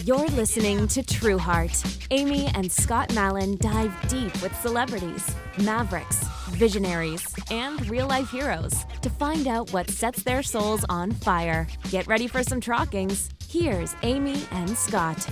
You're listening to Trueheart. Amy and Scott Mallon dive deep with celebrities, mavericks, visionaries, and real-life heroes to find out what sets their souls on fire. Get ready for some trockings. Here's Amy and Scott.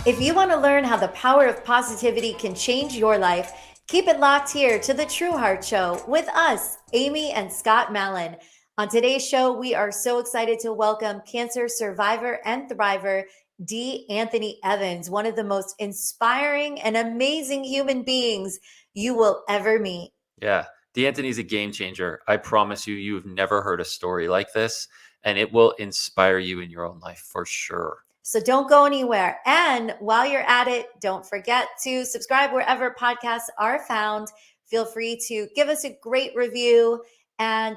If you want to learn how the power of positivity can change your life, keep it locked here to the Trueheart Show with us, Amy and Scott Mallon. On today's show, we are so excited to welcome cancer survivor and thriver, D. Anthony Evans, one of the most inspiring and amazing human beings you will ever meet. Yeah, D. Anthony's a game changer. I promise you, you've never heard a story like this, and it will inspire you in your own life for sure. So don't go anywhere. And while you're at it, don't forget to subscribe wherever podcasts are found. Feel free to give us a great review. And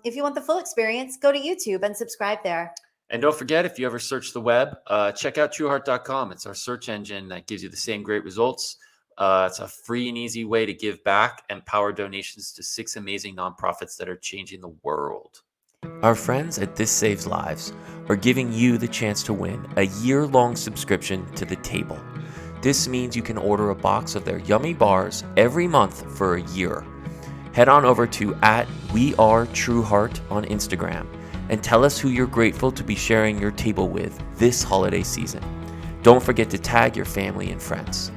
if you want the full experience, go to YouTube and subscribe there. And don't forget, if you ever search the web, check out Trueheart.com. It's our search engine that gives you the same great results. It's a free and easy way to give back and power donations to 6 amazing nonprofits that are changing the world. Our friends at This Saves Lives are giving you the chance to win a year-long subscription to The Table. This means you can order a box of their yummy bars every month for a year. Head on over to @WeAreTrueHeart on Instagram and tell us who you're grateful to be sharing your table with this holiday season. Don't forget to tag your family and friends.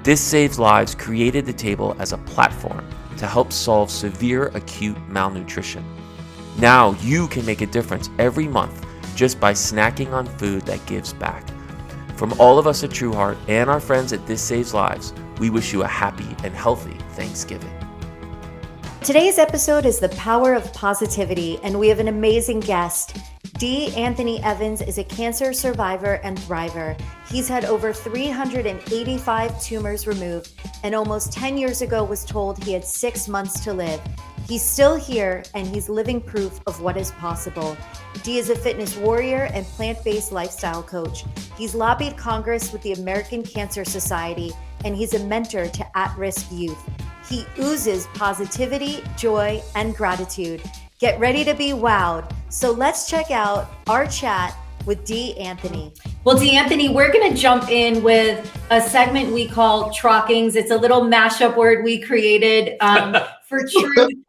This Saves Lives created The Table as a platform to help solve severe acute malnutrition. Now you can make a difference every month just by snacking on food that gives back. From all of us at Trueheart and our friends at This Saves Lives, we wish you a happy and healthy Thanksgiving. Today's episode is the power of positivity, and we have an amazing guest. D. Anthony Evans is a cancer survivor and thriver. He's had over 385 tumors removed, and almost 10 years ago was told he had 6 months to live. He's still here, and he's living proof of what is possible. D is a fitness warrior and plant-based lifestyle coach. He's lobbied Congress with the American Cancer Society, and he's a mentor to at-risk youth. He oozes positivity, joy, and gratitude. Get ready to be wowed. So let's check out our chat with D. Anthony. Well, D. Anthony, we're going to jump in with a segment we call Trockings. It's a little mashup word we created for true talking.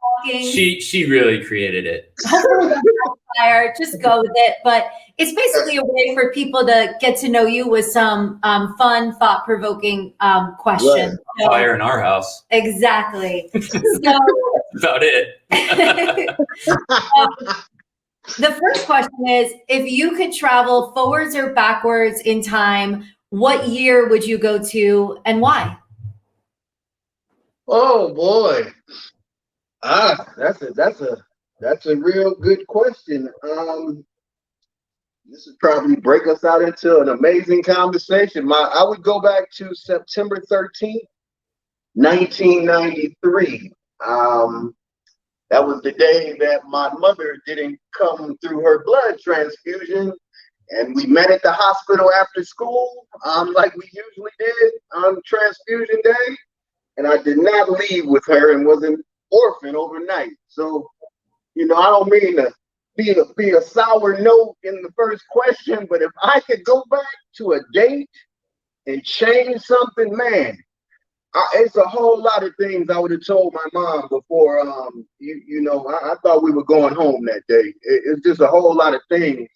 She really created it. Just go with it. But it's basically a way for people to get to know you with some fun, thought-provoking questions. Right. Fire in our house. Exactly. So, about it. The first question is, if you could travel forwards or backwards in time, what year would you go to and why? Oh boy. That's a real good question. This would probably break us out into an amazing conversation. I would go back to September 13th, 1993. That was the day that my mother didn't come through her blood transfusion, and we met at the hospital after school, like we usually did on transfusion day. And I did not leave with her and was an orphan overnight. So, I don't mean to be a sour note in the first question, but if I could go back to a date and change something, man, it's a whole lot of things I would have told my mom before. I thought we were going home that day. It's just a whole lot of things.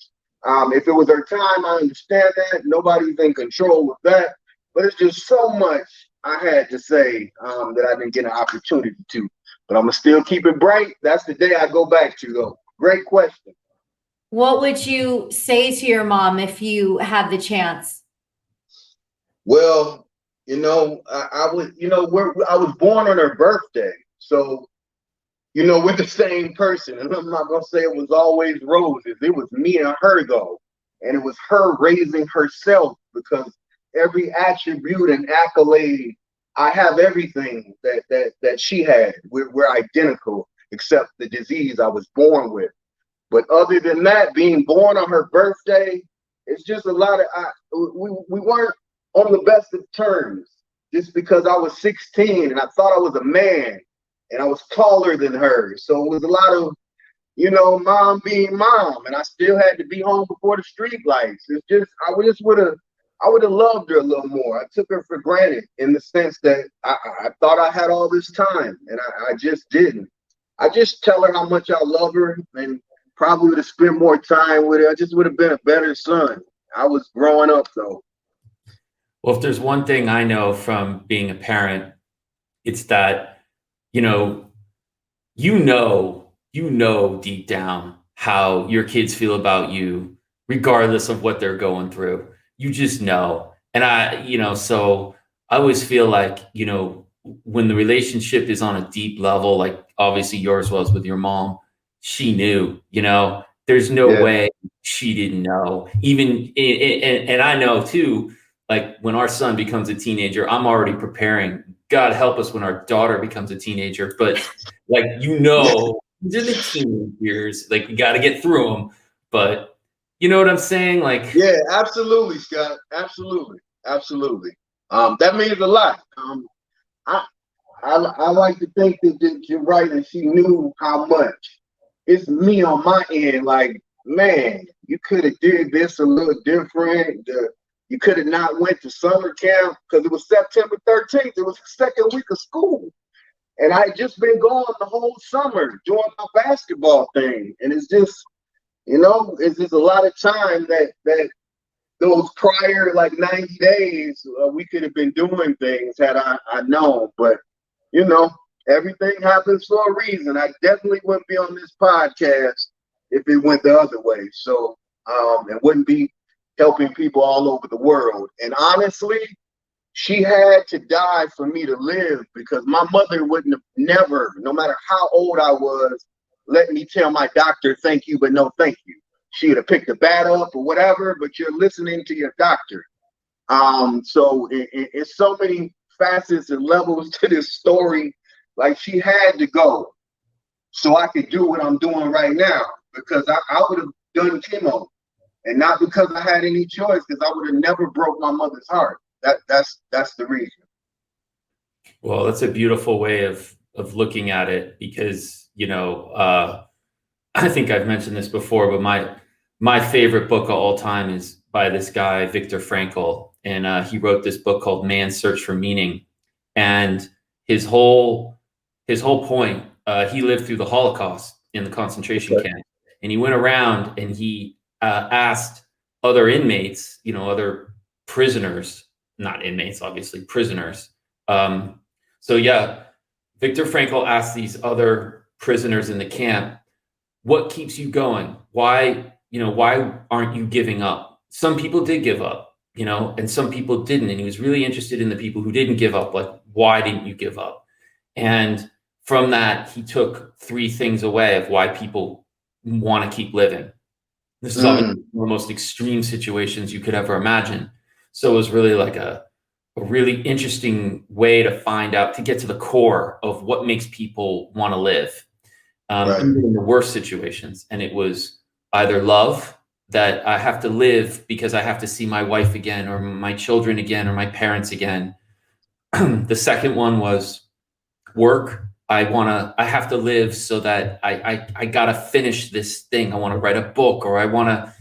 If it was her time, I understand that. Nobody's in control of that. But it's just so much I had to say that I didn't get an opportunity to. But I'm going to still keep it bright. That's the day I go back to, though. Great question. What would you say to your mom if you had the chance? Well, I was born on her birthday. So, we're the same person. And I'm not going to say it was always roses. It was me and her, though. And it was her raising herself, because every attribute and accolade, I have everything that she had. We're identical, except the disease I was born with. But other than that, being born on her birthday, it's just a lot of, we weren't on the best of terms, just because I was 16 and I thought I was a man and I was taller than her. So it was a lot of, mom being mom, and I still had to be home before the street lights. It's just, I I would have loved her a little more. I took her for granted in the sense that I thought I had all this time, and I just didn't. I just tell her how much I love her, and probably would have spent more time with her. I just would have been a better son. I was growing up though. Well, if there's one thing I know from being a parent, it's that, you know, you know deep down how your kids feel about you, regardless of what they're going through. You just know. And so I always feel like, when the relationship is on a deep level, like obviously yours was with your mom, she knew, there's no way she didn't know. Even, and I know too, like when our son becomes a teenager, I'm already preparing. God help us when our daughter becomes a teenager. But like, these are the teenage years. Like, we got to get through them. But you know what I'm saying? Like, yeah, absolutely, Scott. Absolutely. That means a lot. I like to think that you're right, and she knew how much. It's me on my end, like, man, you could have did this a little different. You could have not went to summer camp because it was September 13th. It was the second week of school. And I had just been gone the whole summer doing my basketball thing. And it's just, it's just a lot of time that those prior like 90 days, we could have been doing things had I known. But, everything happens for a reason. I definitely wouldn't be on this podcast if it went the other way. So it wouldn't be helping people all over the world. And honestly, she had to die for me to live, because my mother wouldn't have never, no matter how old I was, let me tell my doctor, thank you, but no thank you. She would have picked the bat up or whatever, but you're listening to your doctor. So it's so many facets and levels to this story. Like, she had to go so I could do what I'm doing right now, because I would have done chemo, and not because I had any choice, because I would have never broke my mother's heart. That's the reason. Well, that's a beautiful way of looking at it, because, I think I've mentioned this before, but my favorite book of all time is by this guy, Viktor Frankl. And he wrote this book called Man's Search for Meaning. And his whole point, he lived through the Holocaust in the concentration camp. And he went around and he asked other inmates, other prisoners, not inmates, obviously, prisoners. So yeah, Viktor Frankl asked these other prisoners in the camp, what keeps you going? Why aren't you giving up? Some people did give up, and some people didn't. And he was really interested in the people who didn't give up. Like, why didn't you give up? And from that, he took 3 things away of why people want to keep living. This is obviously one of the most extreme situations you could ever imagine. So it was really like a really interesting way to find out, to get to the core of what makes people want to live, even in the worst situations. And it was either love, that I have to live because I have to see my wife again, or my children again, or my parents again. The second one was work. I have to live so that I gotta finish this thing. I want to write a book, or I want to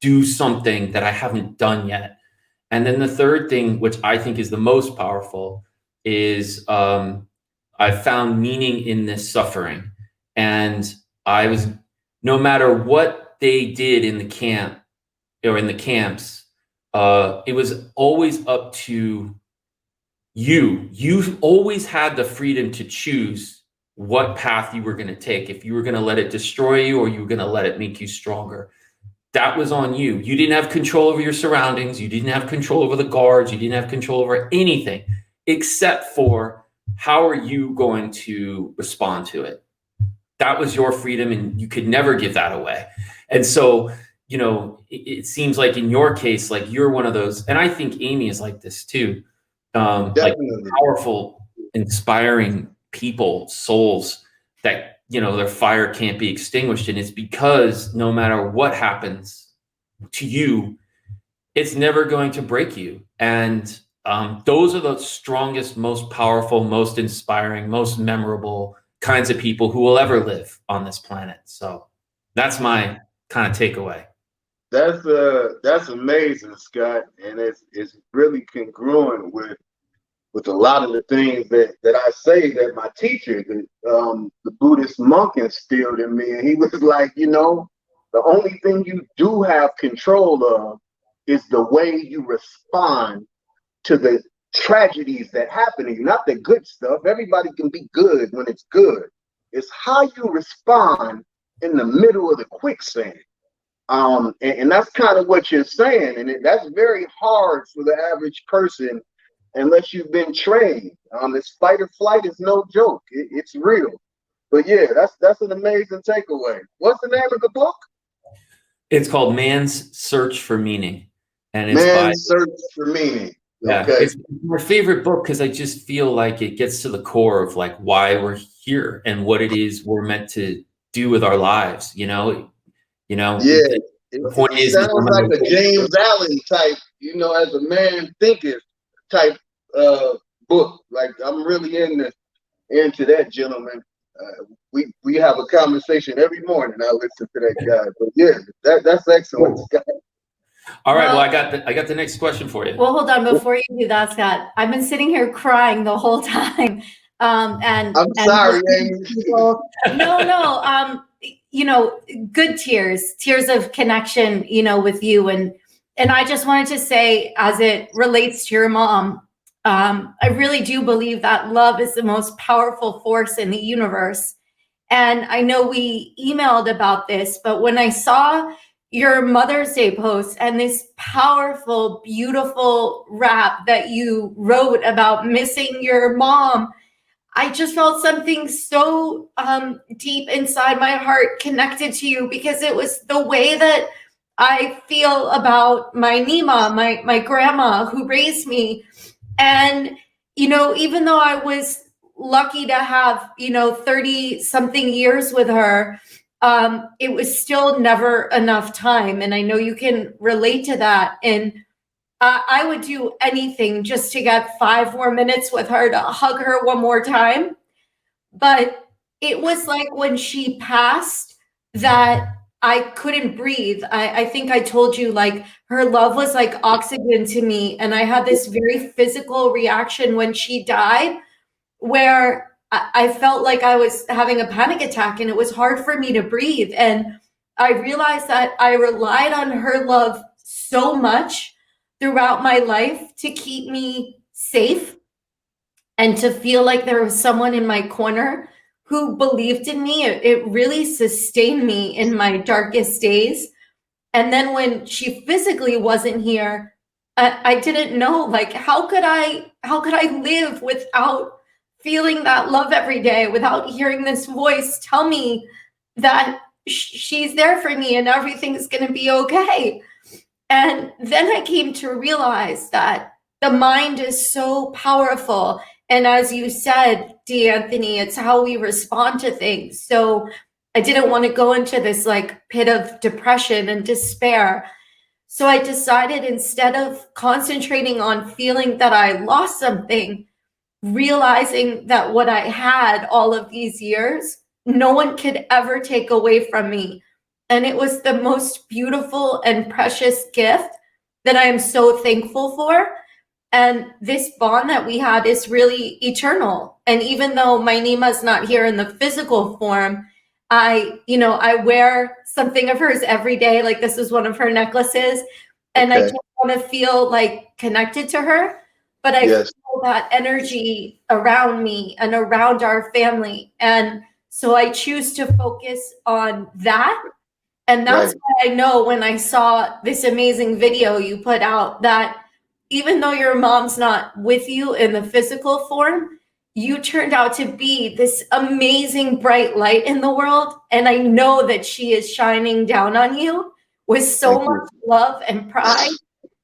do something that I haven't done yet. And then the third thing, which I think is the most powerful, is I found meaning in this suffering. And no matter what they did in the camp or in the camps, it was always up to you. You always had the freedom to choose what path you were going to take, if you were going to let it destroy you or you were going to let it make you stronger. That was on you. You didn't have control over your surroundings. You didn't have control over the guards. You didn't have control over anything except for how are you going to respond to it. That was your freedom, and you could never give that away. And so, it seems like in your case, like you're one of those, and I think Amy is like this too. Like powerful, inspiring people, souls that, their fire can't be extinguished. And it's because no matter what happens to you, it's never going to break you. And those are the strongest, most powerful, most inspiring, most memorable kinds of people who will ever live on this planet. So that's my kind of takeaway. That's amazing, Scott, and it's really congruent with a lot of the things that I say that my teacher, the Buddhist monk, instilled in me. And he was like, the only thing you do have control of is the way you respond to the tragedies that happen to you, not the good stuff. Everybody can be good when it's good. It's how you respond in the middle of the quicksand. And that's kind of what you're saying. And that's very hard for the average person unless you've been trained. This fight or flight is no joke. It's real. But yeah, that's an amazing takeaway. What's the name of the book? It's called Man's Search for Meaning. And it's Man's Search for Meaning. Yeah, okay. It's my favorite book because I just feel like it gets to the core of like why we're here and what it is we're meant to do with our lives. Yeah, the point it is sounds like a James Allen type, as a man thinketh type book. Like I'm really into that gentleman. We have a conversation every morning. I listen to that guy. But yeah, that's excellent, Scott. All right. Well, I got the next question for you. Well, hold on. Before you do that, Scott, I've been sitting here crying the whole time. And I'm sorry, Amy. No. Good tears of connection, with you. And I just wanted to say, as it relates to your mom, I really do believe that love is the most powerful force in the universe. And I know we emailed about this, but when I saw your Mother's Day post and this powerful, beautiful rap that you wrote about missing your mom, I just felt something so deep inside my heart connected to you, because it was the way that I feel about my Nima, my grandma who raised me. And, even though I was lucky to have, 30 something years with her, it was still never enough time. And I know you can relate to that. And I would do anything just to get 5 more minutes with her, to hug her one more time. But it was like when she passed that I couldn't breathe. I think I told you, like, her love was like oxygen to me. And I had this very physical reaction when she died, where I felt like I was having a panic attack and it was hard for me to breathe. And I realized that I relied on her love so much throughout my life to keep me safe and to feel like there was someone in my corner who believed in me. It really sustained me in my darkest days. And then when she physically wasn't here, I didn't know, like, how could I live without feeling that love every day, without hearing this voice tell me that she's there for me and everything's going to be okay. And then I came to realize that the mind is so powerful. And as you said, D'Anthony, it's how we respond to things. So I didn't want to go into this like pit of depression and despair. So I decided, instead of concentrating on feeling that I lost something, realizing that what I had all of these years, no one could ever take away from me. And it was the most beautiful and precious gift that I am so thankful for. And this bond that we had is really eternal. And even though my Nima's not here in the physical form, I wear something of hers every day. Like, this is one of her necklaces. And I just want to feel like connected to her. But I feel that energy around me and around our family. And so I choose to focus on that. And that's why I know, when I saw this amazing video you put out, that even though your mom's not with you in the physical form, you turned out to be this amazing bright light in the world. And I know that she is shining down on you with so much love and pride.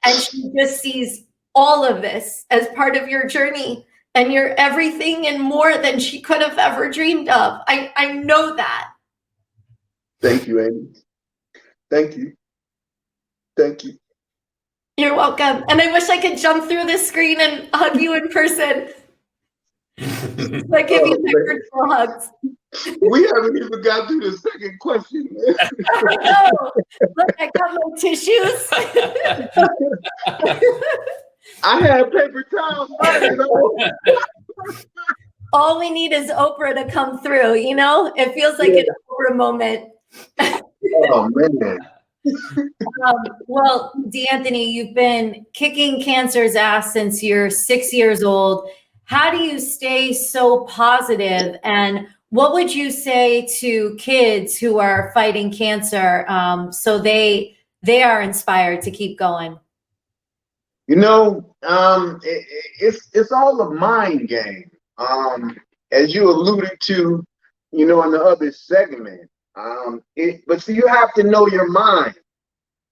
And she just sees all of this as part of your journey. And you're everything and more than she could have ever dreamed of. I know that. Thank you, Amy. Thank you. Thank you. You're welcome. And I wish I could jump through the screen and hug you in person. I give you my virtual hugs. We haven't even got through the second question. Oh, look, I got my tissues. I had paper towels ready. All we need is Oprah to come through, It feels like an Oprah moment. Oh, man. Well, D'Anthony, you've been kicking cancer's ass since you're 6 years old. How do you stay so positive? And what would you say to kids who are fighting cancer so they are inspired to keep going? It's all a mind game. As you alluded to, in the other segment. But see, you have to know your mind.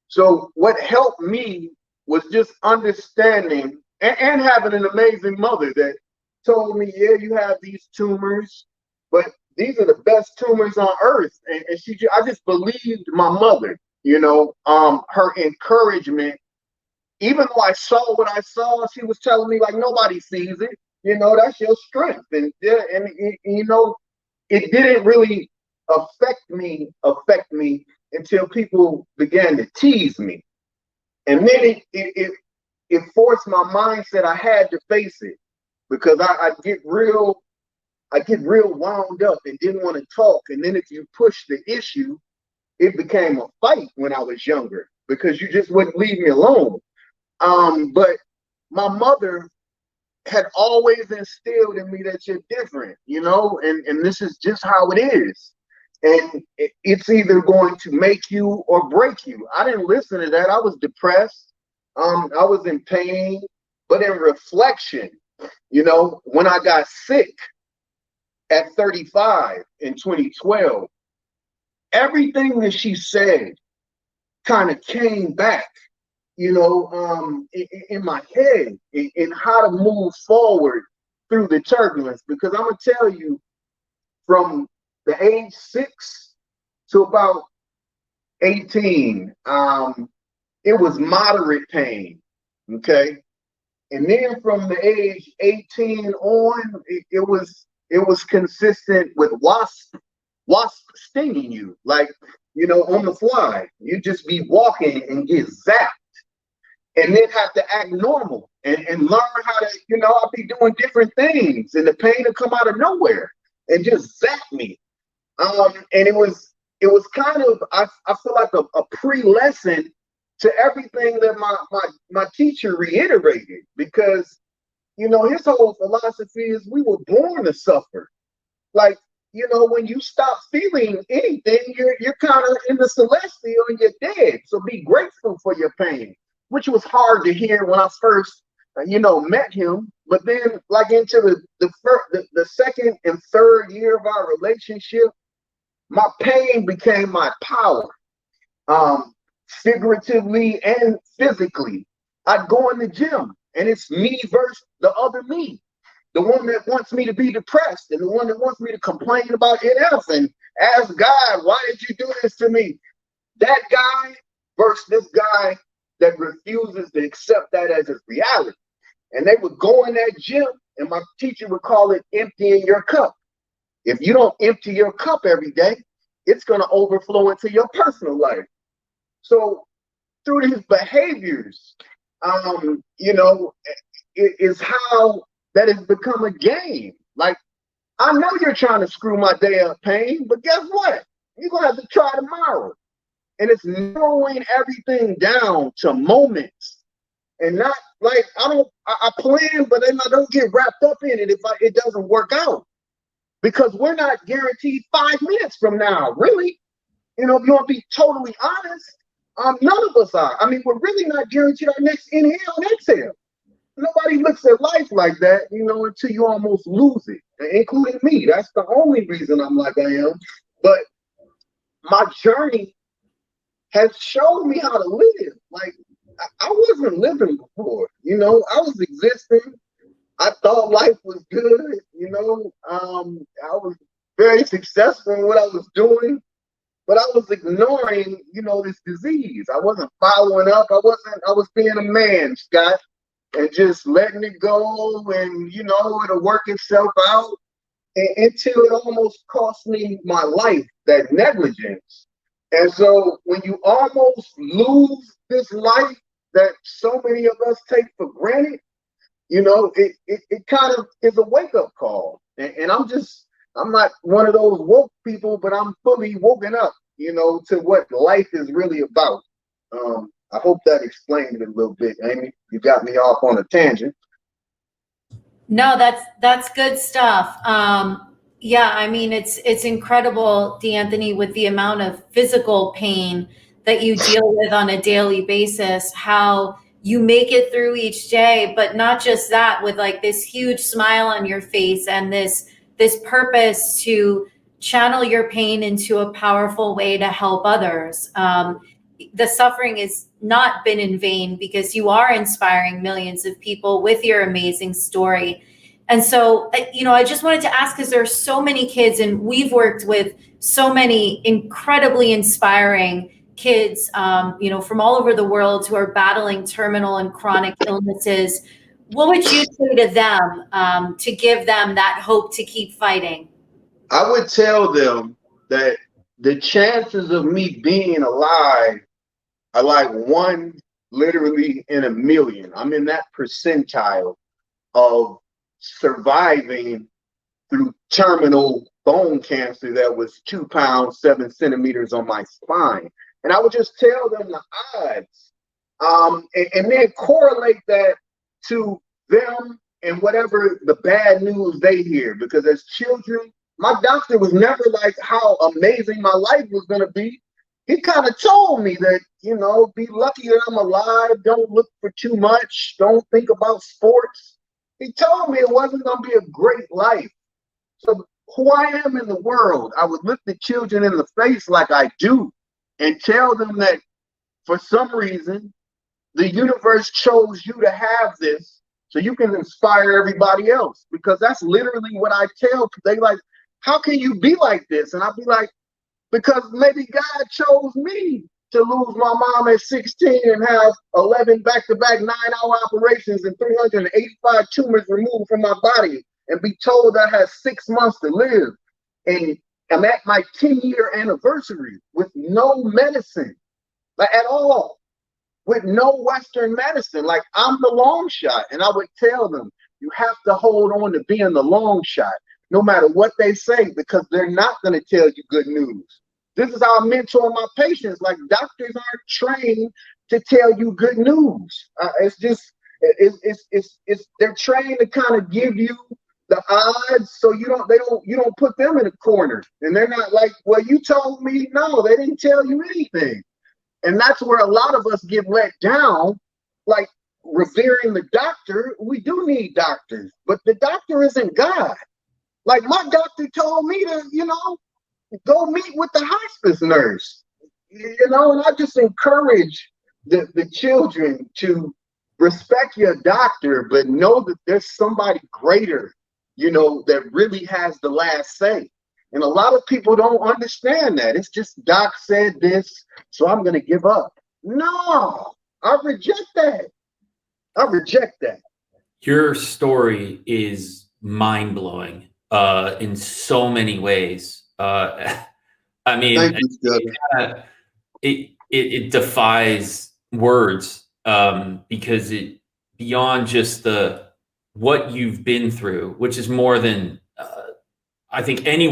So what helped me was just understanding and having an amazing mother that told me, yeah, you have these tumors, but these are the best tumors on earth. And I just believed my mother, her encouragement. Even though I saw what I saw, she was telling me like nobody sees it. That's your strength. And it didn't really affect me until people began to tease me. And then it forced my mindset. I had to face it because I get real wound up and didn't want to talk. And then if you push the issue, it became a fight when I was younger because you just wouldn't leave me alone. But my mother had always instilled in me that you're different, and this is just how it is. And it's either going to make you or break you. I didn't listen to that. I was depressed. I was in pain. But in reflection, when I got sick at 35 in 2012, everything that she said kind of came back, in my head, in how to move forward through the turbulence. Because I'm going to tell you, from the age 6 to about 18, it was moderate pain, okay? And then from the age 18 on, it was consistent with wasp stinging you, like, on the fly. You just be walking and get zapped. And then have to act normal and learn how to, I'll be doing different things and the pain will come out of nowhere and just zap me. And it was kind of, I feel like a pre-lesson to everything that my teacher reiterated, because, his whole philosophy is we were born to suffer. Like, when you stop feeling anything, you're kind of in the celestial and you're dead. So be grateful for your pain, which was hard to hear when I first, met him. But then, like, into the second and third year of our relationship, my pain became my power, figuratively and physically. I'd go in the gym, and it's me versus the other me, the one that wants me to be depressed and the one that wants me to complain about NF and ask God, why did you do this to me? That guy versus this guy that refuses to accept that as his reality. And they would go in that gym, and my teacher would call it emptying your cup. If you don't empty your cup every day, it's going to overflow into your personal life. So through these behaviors, it is how that has become a game. Like, I know you're trying to screw my day up, pain, but guess what? You're going to have to try tomorrow. And it's narrowing everything down to moments, and not like I plan, but then I don't get wrapped up in it if it doesn't work out, because we're not guaranteed 5 minutes from now, really. If you want to be totally honest, none of us are. I mean, we're really not guaranteed our next inhale and exhale. Nobody looks at life like that, until you almost lose it, including me. That's the only reason I'm like I am. But my journey has shown me how to live. Like, I wasn't living before, I was existing. I thought life was good, I was very successful in what I was doing, but I was ignoring, this disease. I wasn't following up. I was being a man, Scott, and just letting it go, and, it'll work itself out. until it almost cost me my life, that negligence. And so when you almost lose this life that so many of us take for granted, it kind of is a wake-up call. And I'm not one of those woke people, but I'm fully woken up, to what life is really about. I hope that explained it a little bit, Amy. You got me off on a tangent. No, that's good stuff. Yeah, I mean, it's incredible, DeAnthony, with the amount of physical pain that you deal with on a daily basis, how you make it through each day, but not just that, with like this huge smile on your face and this purpose to channel your pain into a powerful way to help others. The suffering has not been in vain, because you are inspiring millions of people with your amazing story. And so, I just wanted to ask, because there are so many kids, and we've worked with so many incredibly inspiring kids, from all over the world, who are battling terminal and chronic illnesses. What would you say to them, to give them that hope to keep fighting? I would tell them that the chances of me being alive are like one literally in a million. I'm in that percentile of surviving through terminal bone cancer that was 2 pounds, 7 centimeters on my spine. And I would just tell them the odds, and then correlate that to them and whatever the bad news they hear. Because as children, my doctor was never like how amazing my life was going to be. He kind of told me that, be lucky that I'm alive. Don't look for too much. Don't think about sports. He told me it wasn't going to be a great life. So who I am in the world, I would look the children in the face like I do and tell them that for some reason, the universe chose you to have this so you can inspire everybody else. Because that's literally what I tell people. They like, how can you be like this? And I'll be like, because maybe God chose me to lose my mom at 16 and have 11 back-to-back 9-hour operations and 385 tumors removed from my body, and be told I had 6 months to live. And I'm at my 10-year anniversary with no medicine, like at all, with no Western medicine. Like, I'm the long shot. And I would tell them, you have to hold on to being the long shot, no matter what they say, because they're not going to tell you good news. This is how I mentor my patients. Like, doctors aren't trained to tell you good news. They're trained to kind of give you the odds, so you don't put them in a corner. And they're not like, well, you told me. No, they didn't tell you anything. And that's where a lot of us get let down. Like, revering the doctor, we do need doctors, but the doctor isn't God. Like, my doctor told me to, go meet with the hospice nurse, and I just encourage the children to respect your doctor, but know that there's somebody greater, that really has the last say. And a lot of people don't understand that. It's just, doc said this, so I'm going to give up. No, I reject that. Your story is mind-blowing in so many ways. I mean, Thank you, it defies words, because it, beyond just what you've been through, which is more than I think any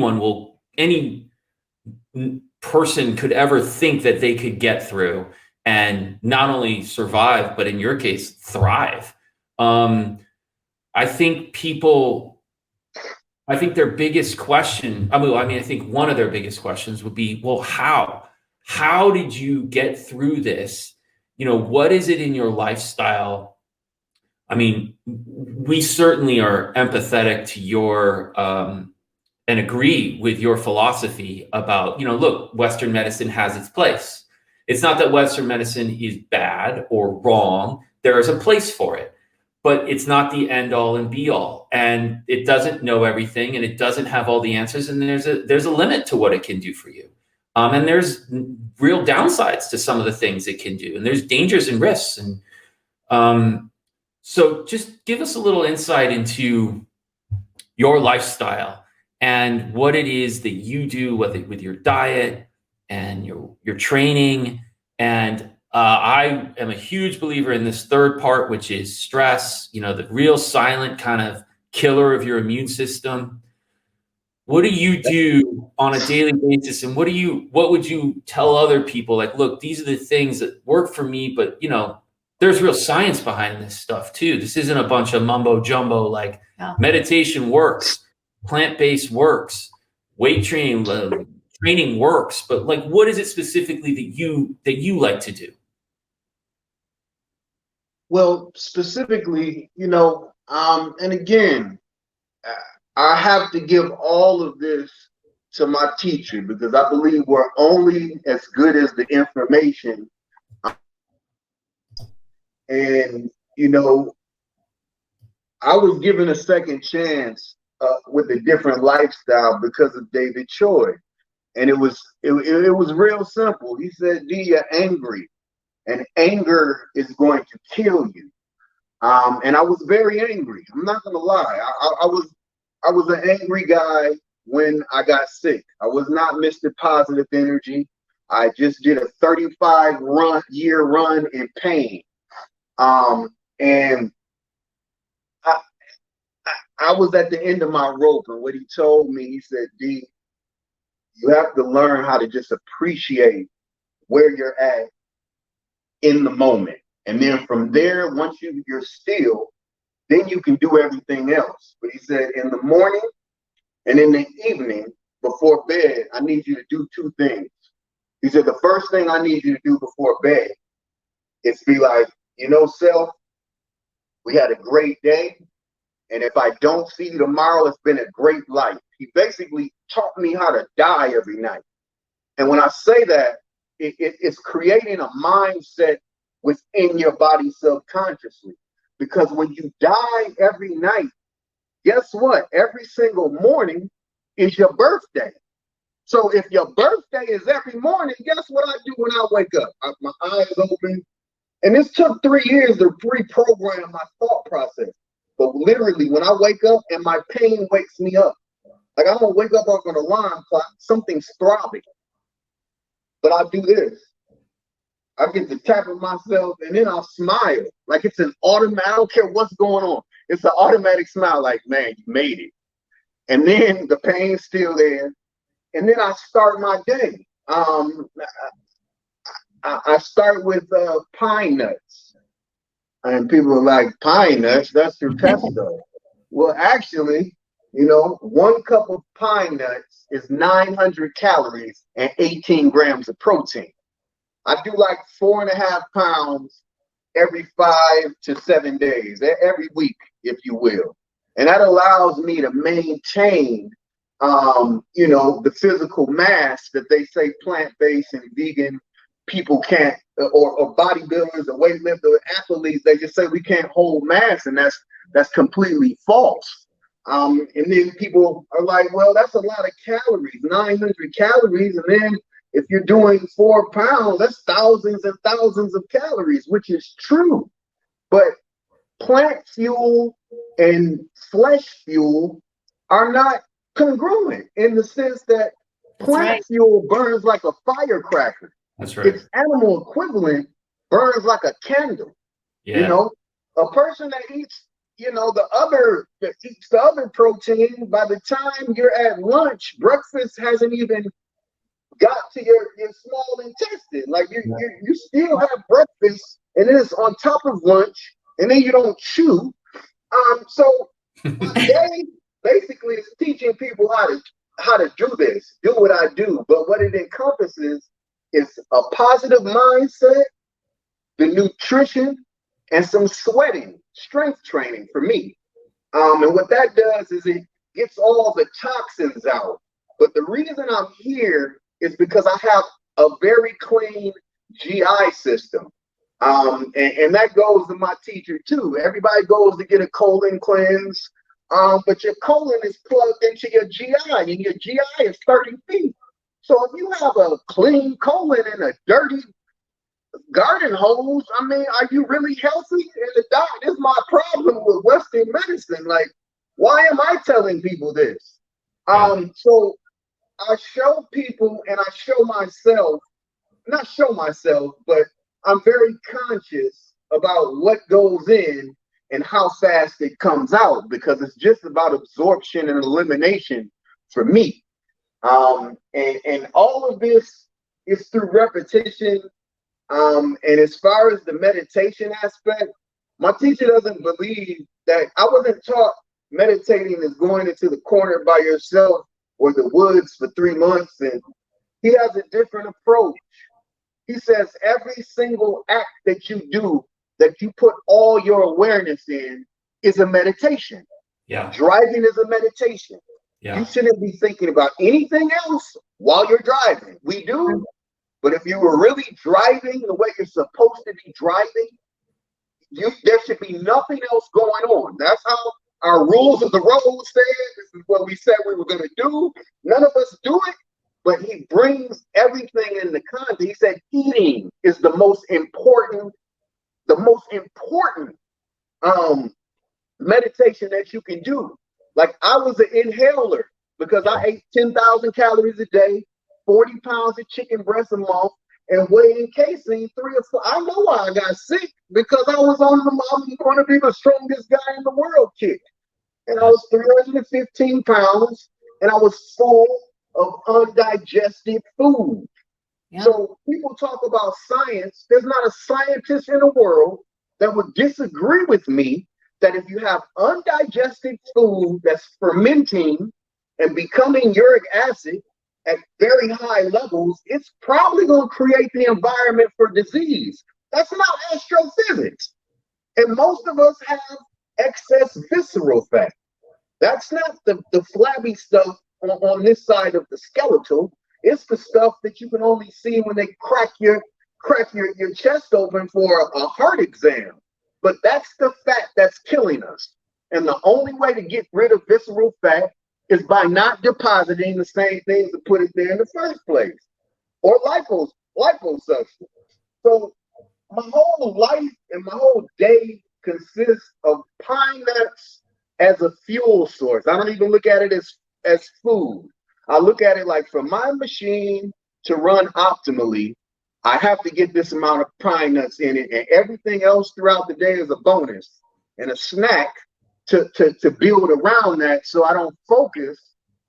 person could ever think that they could get through, and not only survive, but in your case, thrive. I think their biggest question, I think one of their biggest questions would be, well, how did you get through this? What is it in your lifestyle? I mean, we certainly are empathetic to your, and agree with your philosophy about, look, Western medicine has its place. It's not that Western medicine is bad or wrong. There is a place for it. But it's not the end all and be all, and it doesn't know everything, and it doesn't have all the answers. And there's a limit to what it can do for you. And there's real downsides to some of the things it can do, and there's dangers and risks. And so just give us a little insight into your lifestyle and what it is that you do with your diet and your training. And I am a huge believer in this third part, which is stress, the real silent kind of killer of your immune system. What do you do on a daily basis? And what would you tell other people? Like, look, these are the things that work for me, but there's real science behind this stuff too. This isn't a bunch of mumbo jumbo. Like, meditation works, plant-based works, weight training works, but like, what is it specifically that you like to do? Well, specifically, and again, I have to give all of this to my teacher, because I believe we're only as good as the information. And, I was given a second chance with a different lifestyle because of David Choi. And it was real simple. He said, D, you're angry, and anger is going to kill you. And I was very angry. I'm not going to lie. I was an angry guy when I got sick. I was not Mr. Positive Energy. I just did a 35-year run in pain. And I was at the end of my rope. And what he told me, he said, D, you have to learn how to just appreciate where you're at in the moment. And then from there, once you're still, then you can do everything else. But he said, in the morning and in the evening before bed, I need you to do two things. He said, the first thing I need you to do before bed is be like, self, we had a great day. And if I don't see you tomorrow, it's been a great life. He basically taught me how to die every night. And when I say that, it's creating a mindset within your body subconsciously. Because when you die every night, guess what? Every single morning is your birthday. So if your birthday is every morning, guess what I do when I wake up? My eyes open. And this took 3 years to reprogram my thought process. But literally, when I wake up and my pain wakes me up, like I don't wake up off an alarm clock, something's throbbing. But I do this. I get to tapping myself, and then I'll smile. Like it's an automatic, I don't care what's going on. It's an automatic smile, like, man, you made it. And then the pain's still there. And then I start my day. I start with pine nuts. And people are like, pine nuts, that's your pesto. Well, actually, 1 cup of pine nuts is 900 calories and 18 grams of protein. I do like 4.5 pounds every 5 to 7 days, every week, if you will. And that allows me to maintain, the physical mass that they say plant-based and vegan people can't, or bodybuilders or weightlifters or athletes, they just say we can't hold mass, and that's completely false. And then people are like, well, that's a lot of calories, 900 calories, and then if you're doing 4 pounds, that's thousands and thousands of calories, which is true. But plant fuel and flesh fuel are not congruent in the sense that plant fuel burns like a firecracker. That's right. Its animal equivalent burns like a candle. Yeah. A person that eats, the other protein, by the time you're at lunch, breakfast hasn't even got to your small intestine. Like you still have breakfast, and then it's on top of lunch, and then you don't chew. So my day basically is teaching people how to do this, do what I do. But what it encompasses is a positive mindset, the nutrition, and some sweating, strength training for me. And what that does is it gets all the toxins out. But the reason I'm here is because I have a very clean GI system. And that goes to my teacher too. Everybody goes to get a colon cleanse, but your colon is plugged into your GI, and your GI is 30 feet. So if you have a clean colon and a dirty garden hose, are you really healthy? And the doc, this is my problem with Western medicine. Like, why am I telling people this? Yeah. So I show people and I show myself, not show myself, but I'm very conscious about what goes in and how fast it comes out because it's just about absorption and elimination for me. And all of this is through repetition. And as far as the meditation aspect, my teacher doesn't believe that I wasn't taught meditating is going into the corner by yourself or the woods for 3 months. And he has a different approach. He says every single act that you do, that you put all your awareness in, is a meditation. Yeah. Driving is a meditation. You shouldn't be thinking about anything else while you're driving. We do, but if you were really driving the way you're supposed to be driving, there should be nothing else going on. That's how our rules of the road said. This is what we said we were going to do. None of us do it, but he brings everything in the context. He said eating is the most important meditation that you can do. Like I was an inhaler because I ate 10,000 calories a day, 40 pounds of chicken breast a month, and weighing casein 3 or 4. I know why I got sick, because I was on the I'm going to be the strongest guy in the world kick. And I was 315 pounds, and I was full of undigested food. Yeah. So people talk about science. There's not a scientist in the world that would disagree with me that if you have undigested food that's fermenting and becoming uric acid at very high levels, it's probably going to create the environment for disease. That's not astrophysics. And most of us have excess visceral fat. That's not the flabby stuff on this side of the skeletal. It's the stuff that you can only see when they crack your chest open for a heart exam. But that's the fat that's killing us. And the only way to get rid of visceral fat is by not depositing the same things that put it there in the first place, or liposubstance. So my whole life and my whole day consists of pine nuts as a fuel source. I don't even look at it as food. I look at it like, for my machine to run optimally, I have to get this amount of pine nuts in it, and everything else throughout the day is a bonus and a snack to build around that, so I don't focus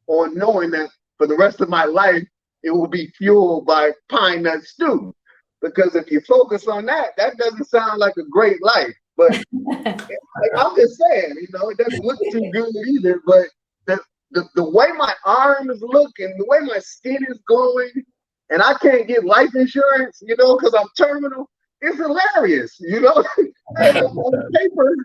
on knowing that for the rest of my life it will be fueled by pine nut stew. Because if you focus on that, that doesn't sound like a great life. But I'm just saying, it doesn't look too good either. But the way my arms look and the way my skin is glowing, and I can't get life insurance, because I'm terminal, it's hilarious, On paper,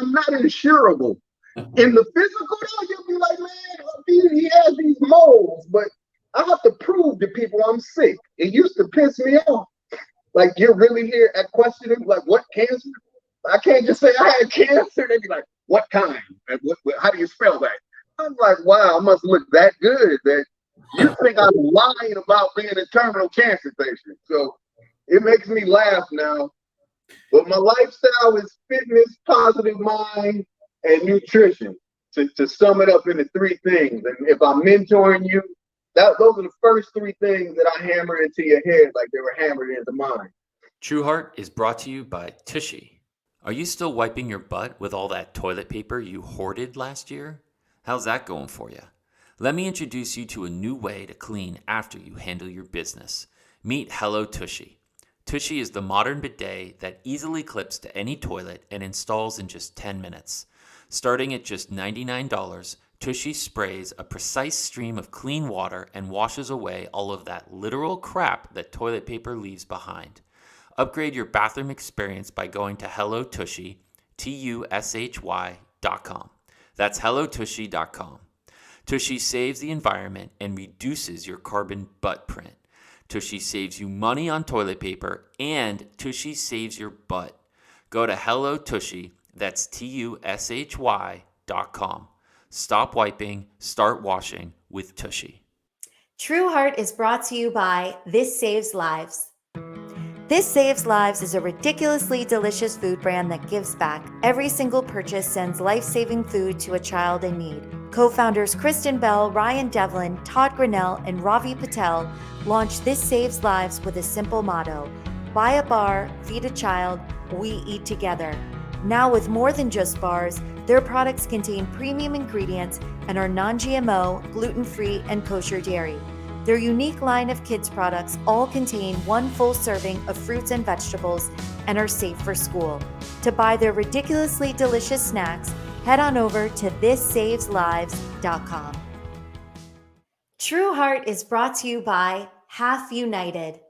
I'm not insurable. In the physical, though, you'll be like, man, he has these moles, but I have to prove to people I'm sick. It used to piss me off. Like, you're really here at questioning, like, what cancer? I can't just say I had cancer. They'd be like, what kind? And how do you spell that? I'm like, wow, I must look that good that you think I'm lying about being a terminal cancer patient. So it makes me laugh now. But my lifestyle is fitness, positive mind, and nutrition, to sum it up into 3 things. And if I'm mentoring you, those are the first 3 things that I hammer into your head like they were hammered into mine. Trueheart is brought to you by Tushy. Are you still wiping your butt with all that toilet paper you hoarded last year? How's that going for you? Let me introduce you to a new way to clean after you handle your business. Meet Hello Tushy. Tushy is the modern bidet that easily clips to any toilet and installs in just 10 minutes. Starting at just $99, Tushy sprays a precise stream of clean water and washes away all of that literal crap that toilet paper leaves behind. Upgrade your bathroom experience by going to HelloTushy, TUSHY.com. That's HelloTushy.com. Tushy saves the environment and reduces your carbon butt print. Tushy saves you money on toilet paper, and Tushy saves your butt. Go to HelloTushy, that's TUSHY.com. Stop wiping, start washing with Tushy. Trueheart is brought to you by This Saves Lives. This Saves Lives is a ridiculously delicious food brand that gives back. Every single purchase sends life-saving food to a child in need. Co-founders Kristen Bell, Ryan Devlin, Todd Grinnell, and Ravi Patel launched This Saves Lives with a simple motto: buy a bar, feed a child, we eat together. Now with more than just bars, their products contain premium ingredients and are non-GMO, gluten-free, and kosher dairy. Their unique line of kids products all contain one full serving of fruits and vegetables and are safe for school. To buy their ridiculously delicious snacks, head on over to thisSavesLives.com. Trueheart is brought to you by Half United.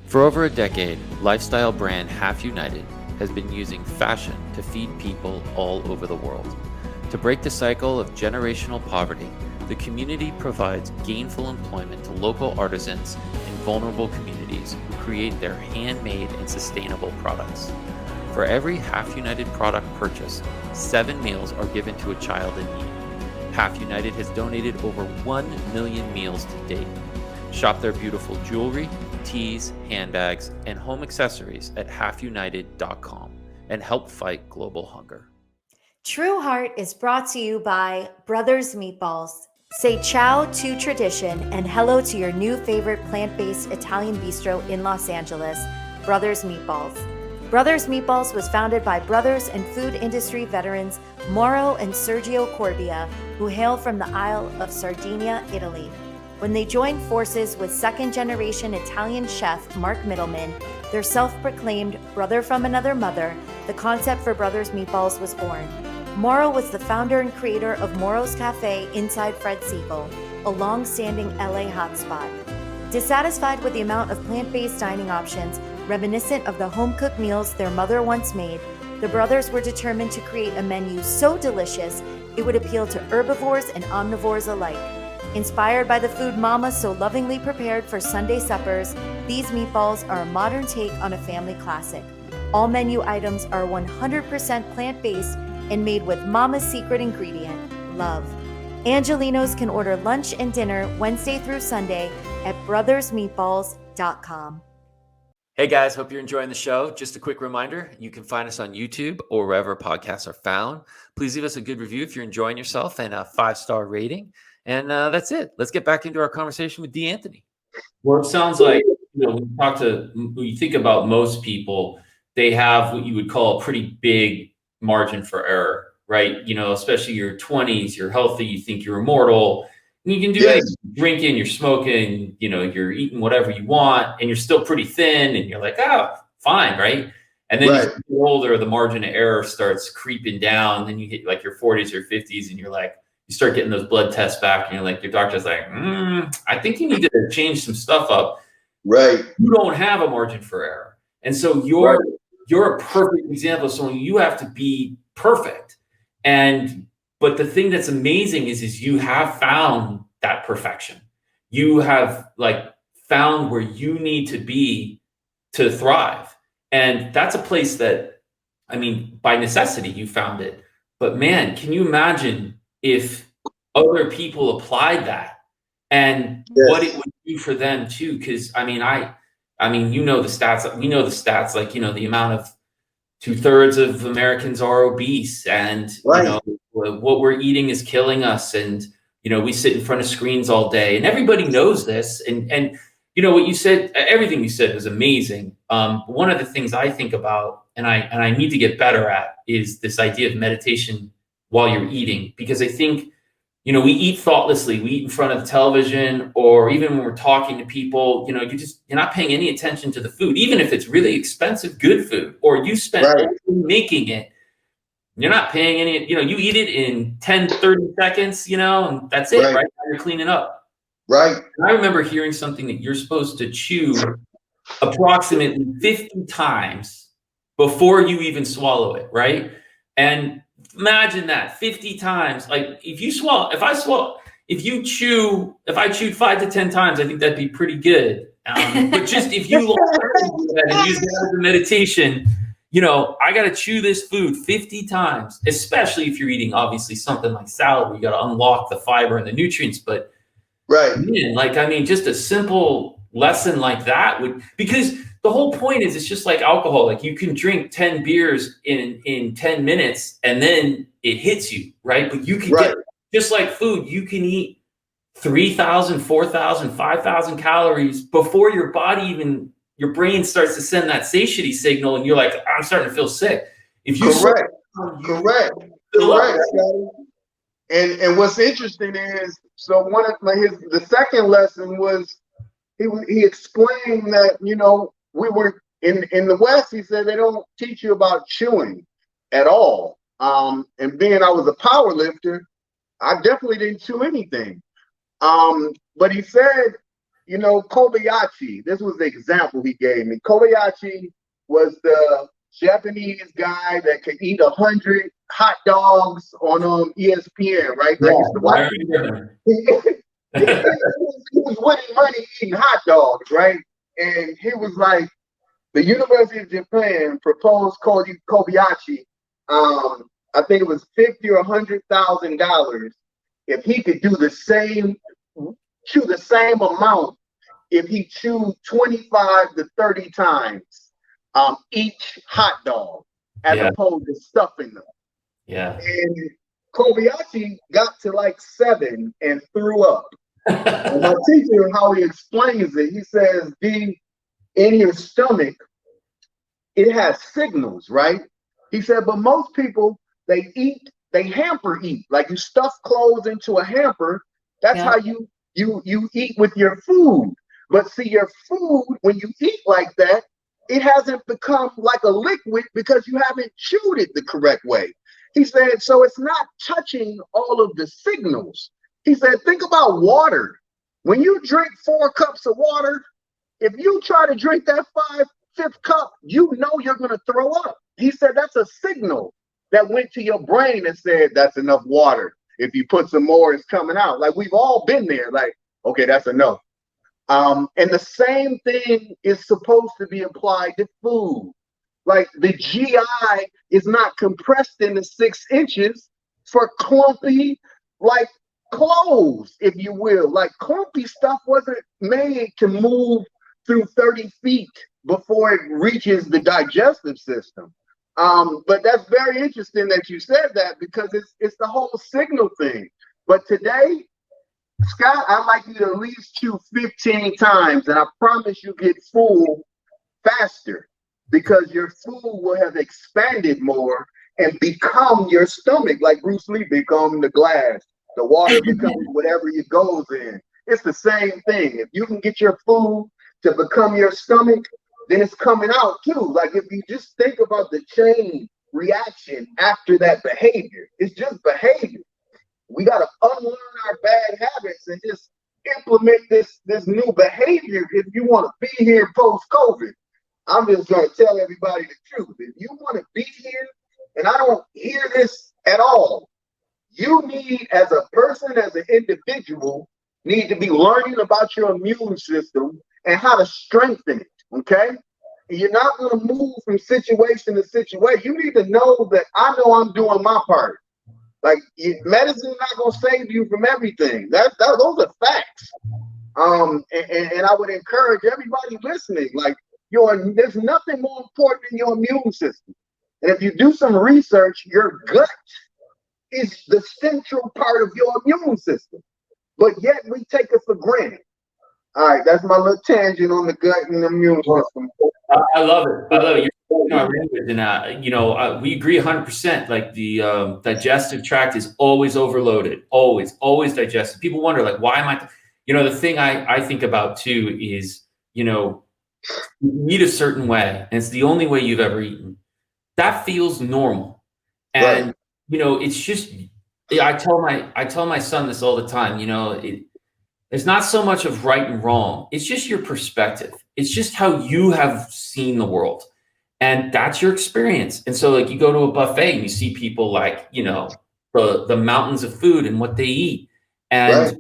For over a decade, lifestyle brand Half United has been using fashion to feed people all over the world. To break the cycle of generational poverty, the community provides gainful employment to local artisans in vulnerable communities who create their handmade and sustainable products. For every Half United product purchased, 7 meals are given to a child in need. Half United has donated over 1 million meals to date. Shop their beautiful jewelry, teas, handbags, and home accessories at halfunited.com and help fight global hunger. Trueheart is brought to you by Brothers Meatballs. Say ciao to tradition and hello to your new favorite plant-based Italian bistro in Los Angeles, Brothers Meatballs. Brothers Meatballs was founded by brothers and food industry veterans Mauro and Sergio Corbia, who hail from the Isle of Sardinia, Italy. When they joined forces with second-generation Italian chef Mark Middleman, their self-proclaimed brother from another mother, the concept for Brothers Meatballs was born. Mauro was the founder and creator of Mauro's Cafe inside Fred Siegel, a long-standing LA hotspot. Dissatisfied with the amount of plant-based dining options reminiscent of the home-cooked meals their mother once made, the brothers were determined to create a menu so delicious it would appeal to herbivores and omnivores alike. Inspired by the food Mama so lovingly prepared for Sunday suppers, these meatballs are a modern take on a family classic. All menu items are 100% plant-based and made with Mama's secret ingredient, love. Angelinos can order lunch and dinner Wednesday through Sunday at brothersmeatballs.com. Hey guys, hope you're enjoying the show. Just a quick reminder, you can find us on YouTube or wherever podcasts are found. Please leave us a good review if you're enjoying yourself and a 5-star rating. And that's it. Let's get back into our conversation with D. Anthony. Well, it sounds like, when you think about most people, they have what you would call a pretty big margin for error, right? Especially your 20s, you're healthy, you think you're immortal, and you can do anything. You're drinking, you're smoking, you're eating whatever you want, and you're still pretty thin, and you're like, fine, right? And then you get older, the margin of error starts creeping down. Then you hit like your 40s or 50s, and you're like, you start getting those blood tests back, and you're like, your doctor's like, I think you need to change some stuff up. Right. You don't have a margin for error. And so you're a perfect example of someone you have to be perfect. But the thing that's amazing is you have found that perfection. You have found where you need to be to thrive. And that's a place that, by necessity, you found it. But man, can you imagine if other people applied that and what it would do for them too? Because the stats, we know the stats, the amount of 2/3 of Americans are obese, and what we're eating is killing us, and we sit in front of screens all day, and everybody knows this. And what you said, everything you said was amazing. One of the things I think about, and I need to get better at, is this idea of meditation while you're eating, because I think we eat thoughtlessly. We eat in front of the television, or even when we're talking to people, you're not paying any attention to the food, even if it's really expensive, good food, or you spend making it. You're not paying any, you eat it in 10, 30 seconds, and that's it, right? You're cleaning up. Right. And I remember hearing something that you're supposed to chew approximately 50 times before you even swallow it, right? And imagine that 50 times. Like if I chewed 5 to 10 times, I think that'd be pretty good. But just if you learn to do that and use that as a meditation, I got to chew this food 50 times, especially if you're eating obviously something like salad, where you got to unlock the fiber and the nutrients. But just a simple lesson like that because the whole point is, it's just like alcohol. Like you can drink 10 beers in 10 minutes and then it hits you, right? But you can get just like food, you can eat 3,000, 4,000, 5,000 calories before your body even, your brain starts to send that satiety signal, and you're like, I'm starting to feel sick. If you Correct. correct. Scotty. And what's interesting is, so one of the second lesson was he explained that, you know, we were in the West, he said they don't teach you about chewing at all. And being I was a power lifter, I definitely didn't chew anything. But he said, you know, Kobayashi, this was the example he gave me. Kobayashi was the Japanese guy that could eat 100 hot dogs on ESPN, right? I used to watch it. He was winning money eating hot dogs, right? And he was like, the University of Japan proposed Kobayashi, I think it was $50,000 or $100,000 if he could do chew the same amount if he chewed 25 to 30 times each hot dog, as opposed to stuffing them. Yeah. And Kobayashi got to like 7 and threw up. And my teacher, how he explains it, he says, D, in your stomach, it has signals, right? He said, but most people, they hamper eat. Like you stuff clothes into a hamper. That's how you eat with your food. But see, your food, when you eat like that, it hasn't become like a liquid because you haven't chewed it the correct way. He said, so it's not touching all of the signals. He said, think about water. When you drink 4 cups of water, if you try to drink that 5th cup, you know you're going to throw up. He said, that's a signal that went to your brain and said, that's enough water. If you put some more, it's coming out. Like we've all been there. Like, okay, that's enough. And the same thing is supposed to be applied to food. Like the GI is not compressed into 6 inches for clumpy, like clothes, if you will. Like clumpy stuff wasn't made to move through 30 feet before it reaches the digestive system. But that's very interesting that you said that, because it's the whole signal thing. But today, Scott, I'd like you to at least chew 15 times, and I promise you get full faster, because your food will have expanded more and become your stomach, like Bruce Lee become the glass. The water becomes whatever it goes in. It's the same thing. If you can get your food to become your stomach, then it's coming out too. Like if you just think about the chain reaction after that behavior, it's just behavior. We got to unlearn our bad habits and just implement this new behavior if you want to be here post-COVID. I'm just going to tell everybody the truth. If you want to be here, and I don't hear this at all, you need, as a person, as an individual, need to be learning about your immune system and how to strengthen it, okay? And you're not going to move from situation to situation. You need to know that I know I'm doing my part. Like, medicine is not going to save you from everything. Those are facts. And I would encourage everybody listening, like, there's nothing more important than your immune system. And if you do some research, your gut is the central part of your immune system. But yet we take it for granted. All right, that's my little tangent on the gut and the immune system. I love it. I love it. And we agree 100%. Like the digestive tract is always overloaded, always digested. People wonder, like, why am I? The thing I think about too is, you eat a certain way, and it's the only way you've ever eaten. That feels normal, and right. It's just. I tell my son this all the time. There's not so much of right and wrong. It's just your perspective. It's just how you have seen the world. And that's your experience. And so, like, you go to a buffet and you see people like, the mountains of food and what they eat. And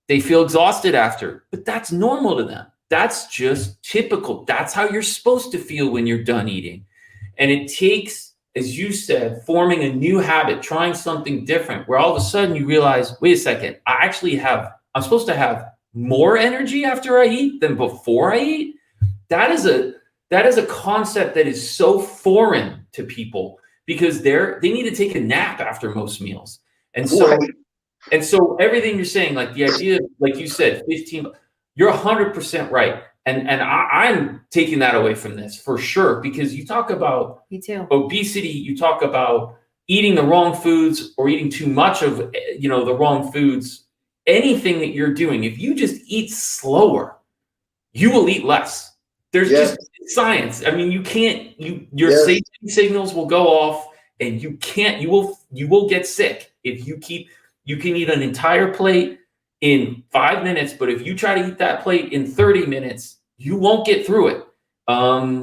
they feel exhausted after. But that's normal to them. That's just typical. That's how you're supposed to feel when you're done eating. And it takes, as you said, forming a new habit, trying something different, where all of a sudden you realize, wait a second, I'm supposed to have more energy after I eat than before I eat. That is a concept that is so foreign to people, because they need to take a nap after most meals. And so And so everything you're saying, like the idea, like you said, 15, you're 100% right. And I'm taking that away from this for sure, because you talk about Me too. obesity, you talk about eating the wrong foods or eating too much of, you know, the wrong foods. Anything that you're doing, if you just eat slower, you will eat less. There's just science. I mean, you can't, your safety signals will go off, and you will get sick if you keep. You can eat an entire plate in 5 minutes, but if you try to eat that plate in 30 minutes, you won't get through it.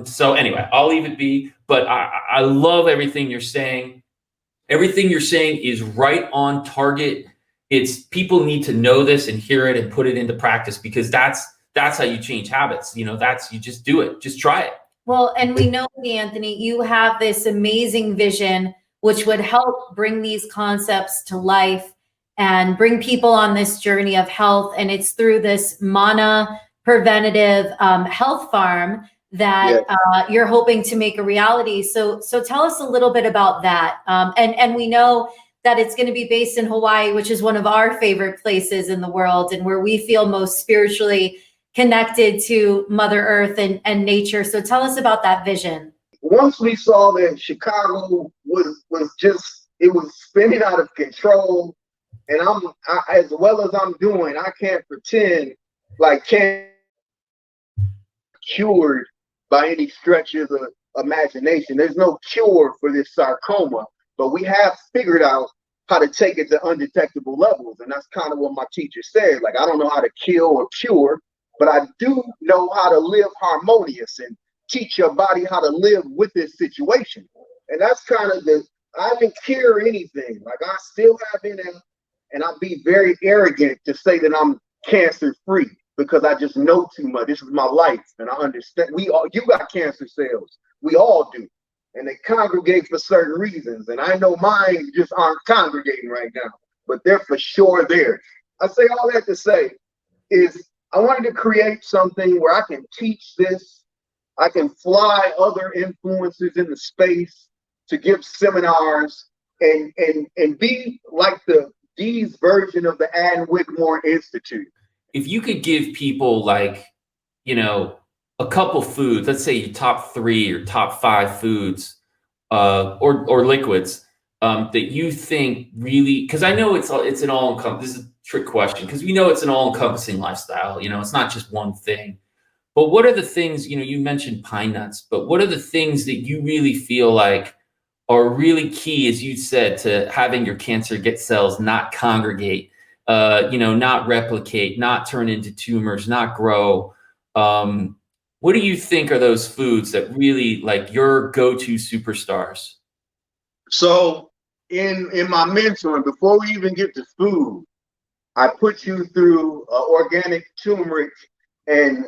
So anyway, I'll leave it be. But I love everything you're saying. Everything you're saying is right on target. It's people need to know this and hear it and put it into practice, because that's how you change habits. You know, you just do it. Just try it. Well, and we know, Anthony, you have this amazing vision, which would help bring these concepts to life and bring people on this journey of health. And it's through this Mana Preventative Health Farm that you're hoping to make a reality. So tell us a little bit about that. And we know that it's going to be based in Hawaii, which is one of our favorite places in the world and where we feel most spiritually connected to Mother Earth and nature. So tell us about that vision. Once we saw that Chicago was just, it was spinning out of control, and as well as I'm doing, I can't pretend like can't cured by any stretch of the imagination. There's no cure for this sarcoma, but we have figured out how to take it to undetectable levels. And that's kind of what my teacher said. Like, I don't know how to kill or cure, but I do know how to live harmonious and teach your body how to live with this situation. And that's kind of I didn't cure anything. Like, I still have MS, and I'd be very arrogant to say that I'm cancer free, because I just know too much. This is my life, and I understand. You got cancer cells. We all do. And they congregate for certain reasons. And I know mine just aren't congregating right now, but they're for sure there. I say all that to say is I wanted to create something where I can teach this. I can fly other influencers into space to give seminars and be like the D's version of the Ann Wigmore Institute. If you could give people, like, you know, a couple foods, let's say your top 3 or top 5 foods or liquids that you think really, because I know it's an all-encompassing, this is a trick question, because we know it's an all-encompassing lifestyle, you know, it's not just one thing. But what are the things, you know, you mentioned pine nuts, but what are the things that you really feel like are really key, as you said, to having your cancer cells not congregate, you know, not replicate, not turn into tumors, not grow? What do you think are those foods that really, like, your go-to superstars? So in my mentoring, before we even get to food, I put you through organic turmeric and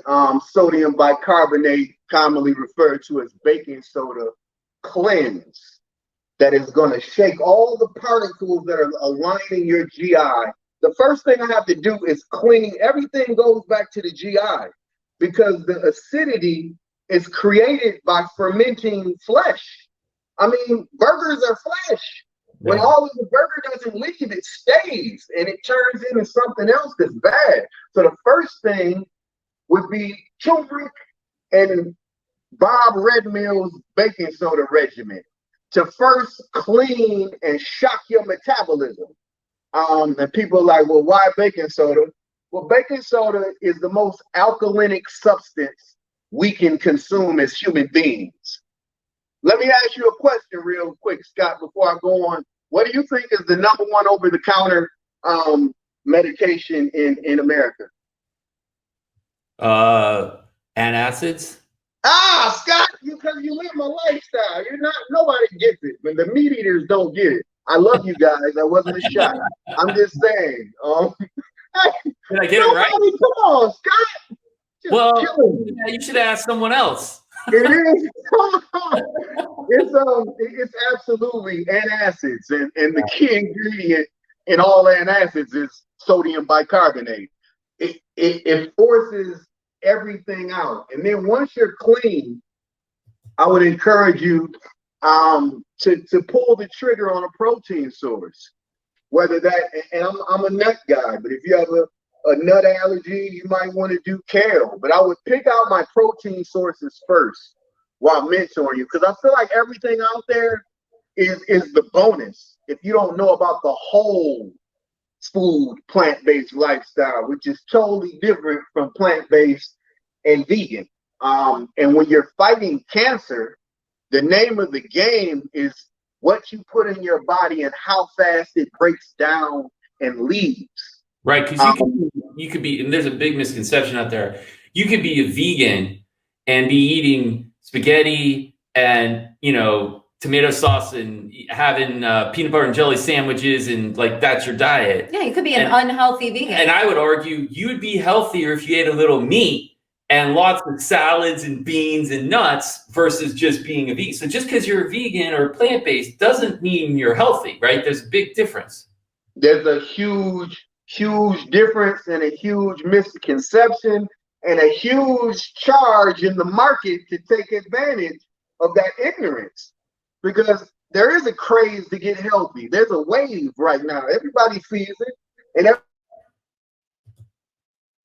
sodium bicarbonate, commonly referred to as baking soda, cleanse that is going to shake all the particles that are aligning your GI. The first thing I have to do is clean. Everything goes back to the GI, because the acidity is created by fermenting flesh. I mean, burgers are flesh. When all of the burger doesn't leave, it stays and it turns into something else that's bad. So the first thing would be turmeric and Bob Redmill's baking soda regimen to first clean and shock your metabolism. And people are like, well, why baking soda? Well, baking soda is the most alkalinic substance we can consume as human beings. Let me ask you a question real quick, Scott, before I go on. What do you think is the number one over-the-counter medication in America? Antacids? Scott, because you live my lifestyle. Nobody gets it, but the meat eaters don't get it. I love you guys. That wasn't a shot. I'm just saying. Did I get it right? Come on, Scott. Well, yeah, you should ask someone else. It is. It's absolutely antacids, and the key ingredient in all antacids is sodium bicarbonate. It forces everything out, and then once you're clean, I would encourage you to pull the trigger on a protein source. whether that, and I'm a nut guy, but if you have a nut allergy, you might want to do kale. But I would pick out my protein sources first while mentoring you, because I feel like everything out there is the bonus if you don't know about the whole food plant-based lifestyle, which is totally different from plant-based and vegan. And when you're fighting cancer, the name of the game is what you put in your body and how fast it breaks down and leaves. Right, because you could be, and there's a big misconception out there. You could be a vegan and be eating spaghetti and, you know, tomato sauce and having peanut butter and jelly sandwiches, and like that's your diet. Yeah, you could be an unhealthy vegan. And I would argue you would be healthier if you ate a little meat and lots of salads and beans and nuts versus just being a vegan. So just because you're a vegan or plant-based doesn't mean you're healthy, right? There's a big difference. There's a huge difference and a huge misconception and a huge charge in the market to take advantage of that ignorance, because there is a craze to get healthy. There's a wave right now. Everybody sees it, and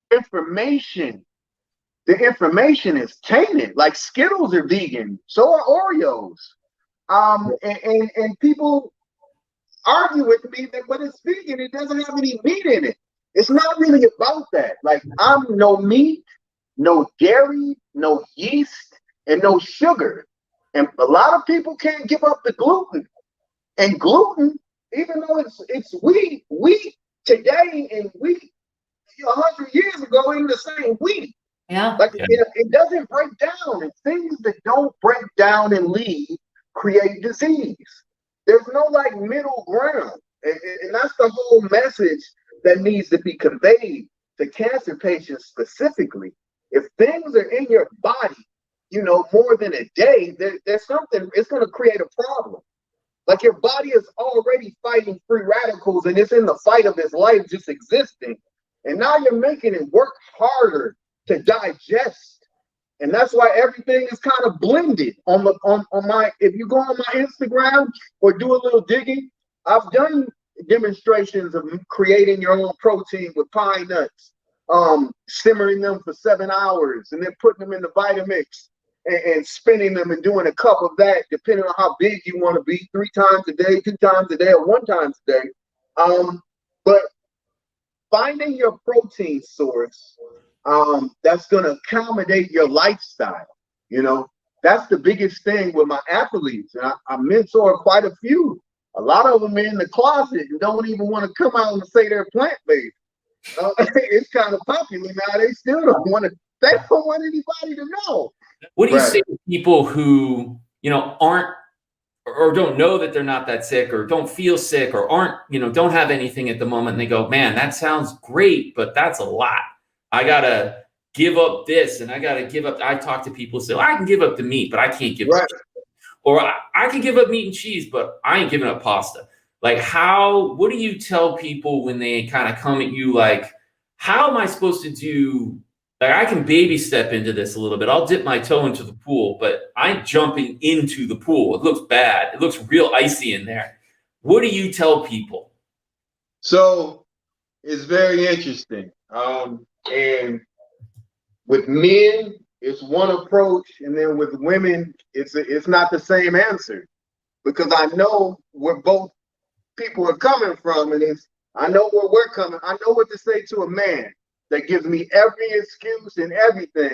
the information is tainted. Like Skittles are vegan, so are Oreos. And people argue with me that, but it's vegan, it doesn't have any meat in it. It's not really about that. Like, I'm no meat, no dairy, no yeast, and no sugar. And a lot of people can't give up the gluten. And gluten, even though it's wheat today and wheat 100 years ago ain't the same wheat. Yeah. Like, it doesn't break down. And things that don't break down and leave create disease. There's no like middle ground. And that's the whole message that needs to be conveyed to cancer patients specifically. If things are in your body, you know, more than a day, there's something, it's going to create a problem. Like, your body is already fighting free radicals and it's in the fight of its life just existing. And now you're making it work harder to digest. And that's why everything is kind of blended on my, if you go on my Instagram or do a little digging, I've done demonstrations of creating your own protein with pine nuts, simmering them for 7 hours and then putting them in the Vitamix and spinning them and doing a cup of that, depending on how big you want to be, 3 times a day, 2 times a day, or 1 time a day. But finding your protein source that's going to accommodate your lifestyle, you know, that's the biggest thing with my athletes. And I mentor quite a few. A lot of them are in the closet and don't even want to come out and say they're plant-based. It's kind of popular now. They still don't want anybody to know. What do you say to people who, you know, aren't or don't know that they're not that sick or don't feel sick or aren't, you know, don't have anything at the moment, and they go, man, that sounds great, but that's a lot. I got to give up this and I got to give up. I talk to people who say, well, I can give up the meat, but I can't give up. Or I can give up meat and cheese, but I ain't giving up pasta. Like, what do you tell people when they kind of come at you like, how am I supposed to do? Like, I can baby step into this a little bit. I'll dip my toe into the pool, but I'm jumping into the pool. It looks bad. It looks real icy in there. What do you tell people? So it's very interesting. And with men, it's one approach, and then with women, it's not the same answer, because I know where both people are coming from, and I know where we're coming. I know what to say to a man that gives me every excuse and everything.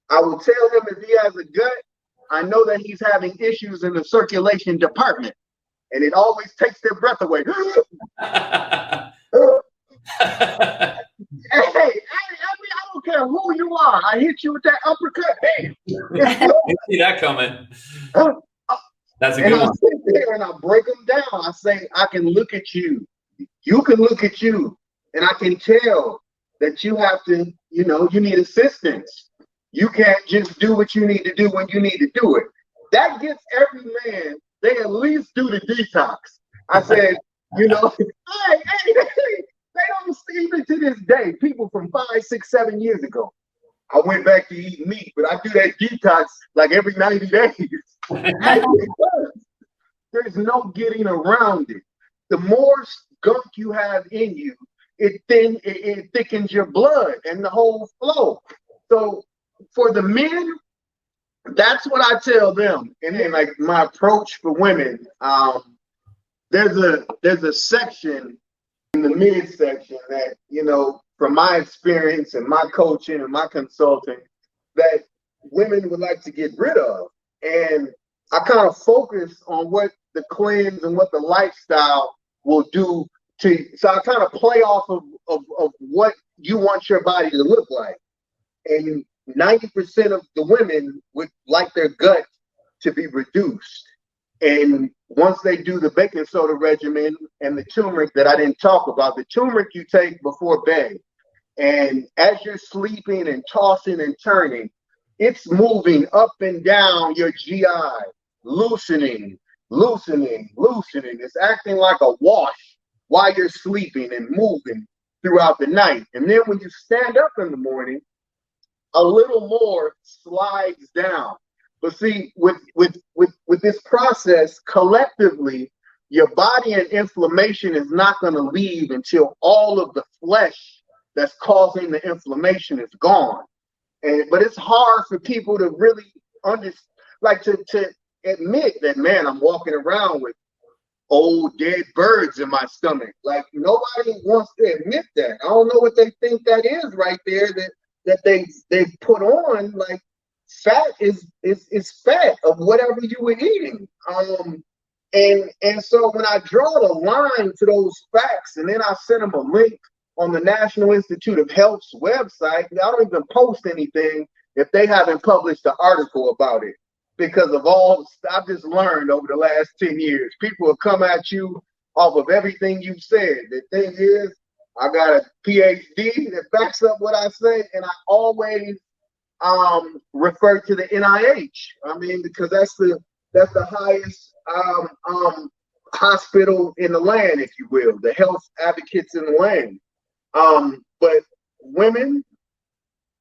I will tell him if he has a gut, I know that he's having issues in the circulation department, and it always takes their breath away. Hey, I don't care who you are. I hit you with that uppercut. Bam. You see that coming. That's a good one. I sit there and I break them down. I say, I can look at you. You can look at you. And I can tell that you have to, you know, you need assistance. You can't just do what you need to do when you need to do it. That gets every man, they at least do the detox. I said, you know, hey, they don't see, even to this day, people from 5, 6, 7 years ago. I went back to eating meat, but I do that detox like every 90 days. There's no getting around it. The more gunk you have in you, it thickens your blood and the whole flow. So for the men, that's what I tell them. And then like my approach for women, there's a section in the midsection that, you know, from my experience and my coaching and my consulting, that women would like to get rid of. And I kind of focus on what the cleanse and what the lifestyle will do to, so I kind of play off of what you want your body to look like. And 90% of the women would like their gut to be reduced. And once they do the baking soda regimen and the turmeric that I didn't talk about, the turmeric you take before bed, and as you're sleeping and tossing and turning, it's moving up and down your GI, loosening. It's acting like a wash while you're sleeping and moving throughout the night. And then when you stand up in the morning, a little more slides down. But see, with this process, collectively, your body and inflammation is not going to leave until all of the flesh that's causing the inflammation is gone. But it's hard for people to really to admit that, man, I'm walking around with old dead birds in my stomach. Like, nobody wants to admit that. I don't know what they think that is right there that they've put on. Like, fat is fat of whatever you were eating. And so when I draw the line to those facts, and then I send them a link on the National Institute of Health's website, I don't even post anything if they haven't published an article about it, because of all I've just learned over the last 10 years. People will come at you off of everything you've said. The thing is, I got a PhD that backs up what I say, and I always refer to the NIH. I mean, because that's the highest hospital in the land, if you will, the health advocates in the land. But women,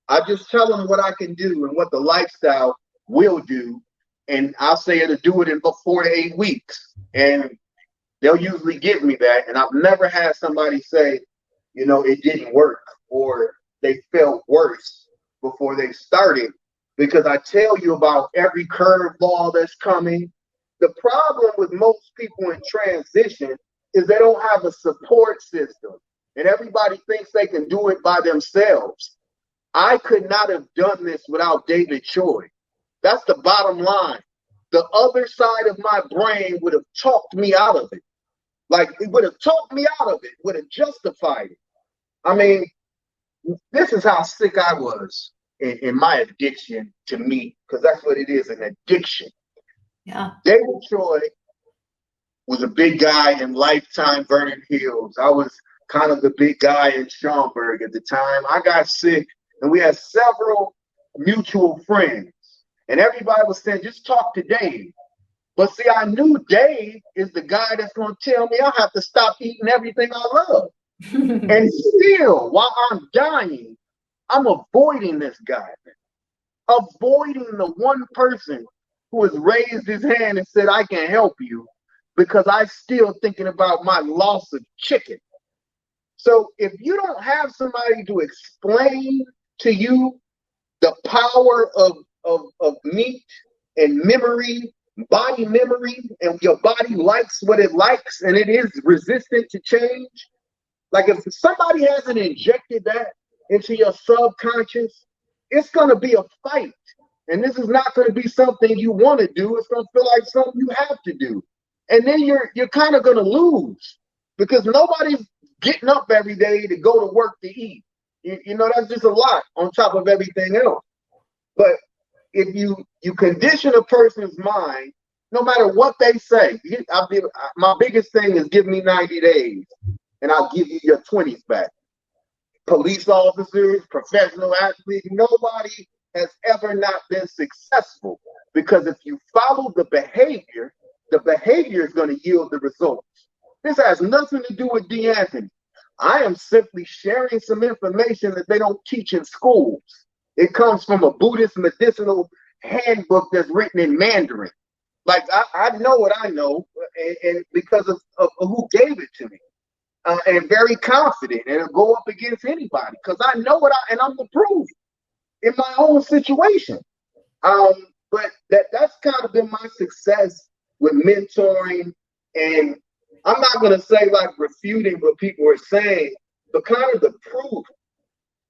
I just tell them what I can do and what the lifestyle will do, and I'll say it'll do it in about 4 to 8 weeks, and they'll usually give me that. And I've never had somebody say, you know, it didn't work or they felt worse before they started, because I tell you about every curveball that's coming. The problem with most people in transition is they don't have a support system, and everybody thinks they can do it by themselves. I could not have done this without David Choi. That's the bottom line. The other side of my brain would have talked me out of it. Like, it would have talked me out of it, would have justified it. I mean, this is how sick I was in my addiction to meat, because that's what it is, an addiction. Yeah. David Choi was a big guy in Lifetime Vernon Hills. I was kind of the big guy in Schaumburg at the time. I got sick, and we had several mutual friends. And everybody was saying, just talk to Dave. But see, I knew Dave is the guy that's going to tell me I have to stop eating everything I love. And still, while I'm dying, I'm avoiding this guy. Avoiding the one person who has raised his hand and said, I can help you, because I'm still thinking about my loss of chicken. So if you don't have somebody to explain to you the power of meat and memory, body memory, and your body likes what it likes and it is resistant to change, like if somebody hasn't injected that into your subconscious, it's going to be a fight. And this is not going to be something you want to do. It's going to feel like something you have to do. And then you're kind of going to lose, because nobody's getting up every day to go to work to eat. You know, that's just a lot on top of everything else. But if you condition a person's mind, no matter what they say, my biggest thing is give me 90 days and I'll give you your 20s back. Police officers, professional athletes, nobody has ever not been successful, because if you follow the behavior is going to yield the results. This has nothing to do with D'Anthony. I am simply sharing some information that they don't teach in schools. It comes from a Buddhist medicinal handbook that's written in Mandarin. Like, I know what I know, and because of who gave it to me. and very confident, and it'll go up against anybody because I know what and I'm the proof in my own situation. But that's kind of been my success with mentoring, and I'm not gonna say like refuting what people are saying, but kind of the proof,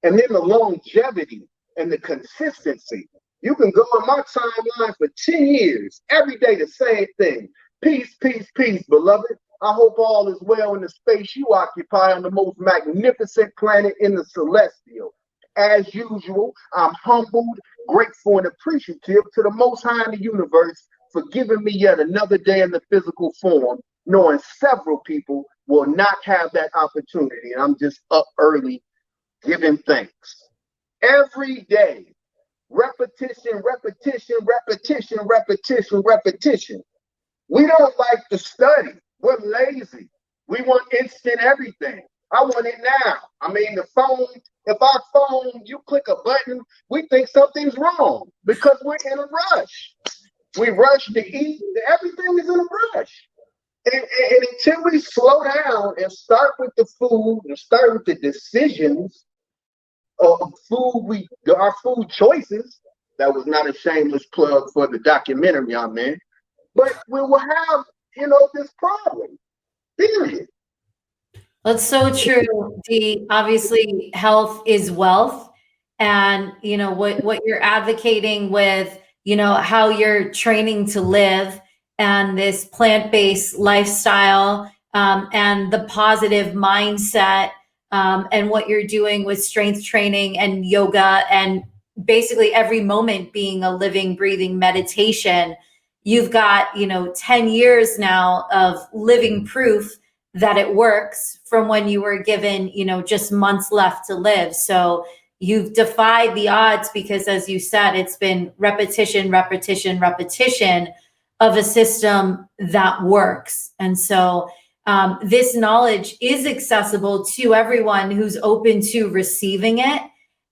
and then the longevity and the consistency. You can go on my timeline for 10 years, every day the same thing. Peace, peace, peace, beloved. I hope all is well in the space you occupy on the most magnificent planet in the celestial. As usual, I'm humbled, grateful, and appreciative to the Most High in the universe for giving me yet another day in the physical form, knowing several people will not have that opportunity. And I'm just up early giving thanks. Every day, repetition, repetition, repetition, repetition, repetition. We don't like to study. We're lazy. We want instant everything. I want it now. I mean, the phone, if our phone, you click a button, we think something's wrong because we're in a rush. We rush to eat. Everything is in a rush. And until we slow down and start with the food and start with the decisions of food, our food choices, that was not a shameless plug for the documentary I'm in, but we will have, this problem, period. That's so true. Obviously health is wealth, and what you're advocating with, how you're training to live and this plant-based lifestyle, and the positive mindset, and what you're doing with strength training and yoga, and basically every moment being a living, breathing meditation. You've got, 10 years now of living proof that it works from when you were given, just months left to live. So you've defied the odds because, as you said, it's been repetition, repetition, repetition of a system that works. And so this knowledge is accessible to everyone who's open to receiving it.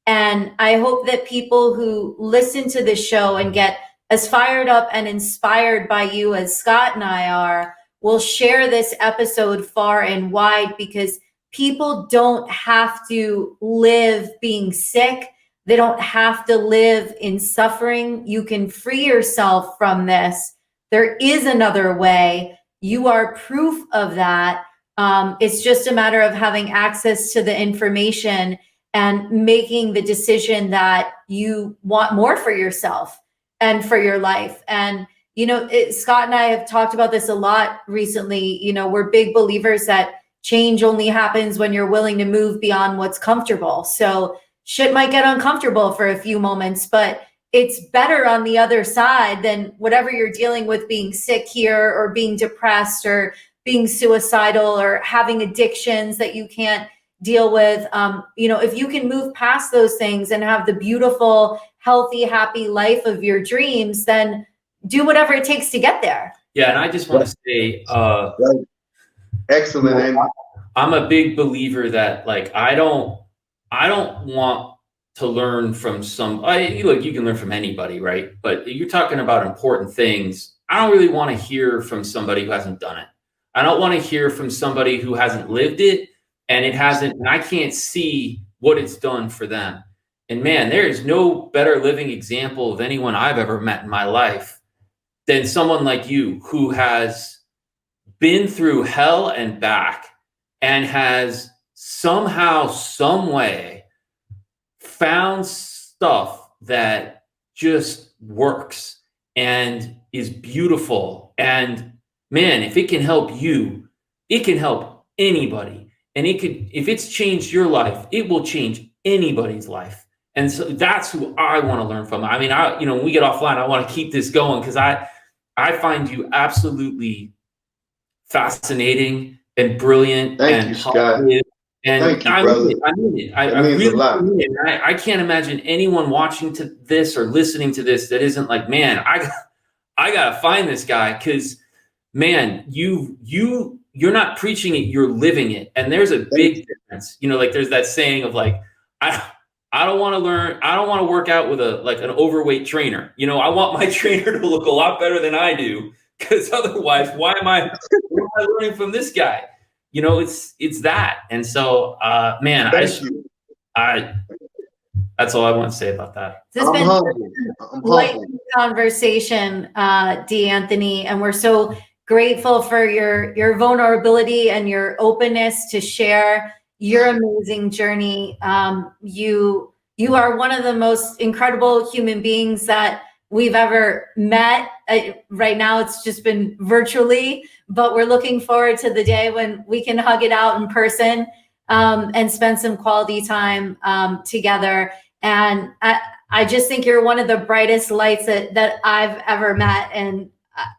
And I hope that people who listen to this show and get as fired up and inspired by you as Scott and I are will share this episode far and wide, because people don't have to live being sick. They don't have to live in suffering. You can free yourself from this. There is another way. You are proof of that. It's just a matter of having access to the information and making the decision that you want more for yourself and for your life. And, Scott and I have talked about this a lot recently. We're big believers that change only happens when you're willing to move beyond what's comfortable. So shit might get uncomfortable for a few moments, but it's better on the other side than whatever you're dealing with, being sick here or being depressed or being suicidal or having addictions that you can't deal with. If you can move past those things and have the beautiful, healthy, happy life of your dreams, then do whatever it takes to get there. Yeah. And I just want to say, excellent. I'm a big believer that I don't want to learn from you can learn from anybody, right? But you're talking about important things. I don't really want to hear from somebody who hasn't done it. I don't want to hear from somebody who hasn't lived it and I can't see what it's done for them. And man, there is no better living example of anyone I've ever met in my life than someone like you, who has been through hell and back and has somehow, some way found stuff that just works and is beautiful. And man, if it can help you, it can help anybody. And if it's changed your life, it will change anybody's life. And so that's who I want to learn from. I mean, when we get offline, I want to keep this going because I find you absolutely fascinating and brilliant. Thank you, Scott. And thank you, brother. I mean it. I really mean it. I can't imagine anyone watching to this or listening to this that isn't like, man, I gotta find this guy, because man, you're not preaching it, you're living it. And there's a big difference. There's that saying of I don't want to learn. I don't want to work out with an overweight trainer. I want my trainer to look a lot better than I do, because otherwise, why am I learning from this guy? you know, it's that. And so, man, that's all I want to say about that. This has been a light conversation, D'Anthony, and we're so grateful for your vulnerability and your openness to share your amazing journey. You are one of the most incredible human beings that we've ever met. Right now, it's just been virtually, but we're looking forward to the day when we can hug it out in person and spend some quality time together. And I just think you're one of the brightest lights that I've ever met. And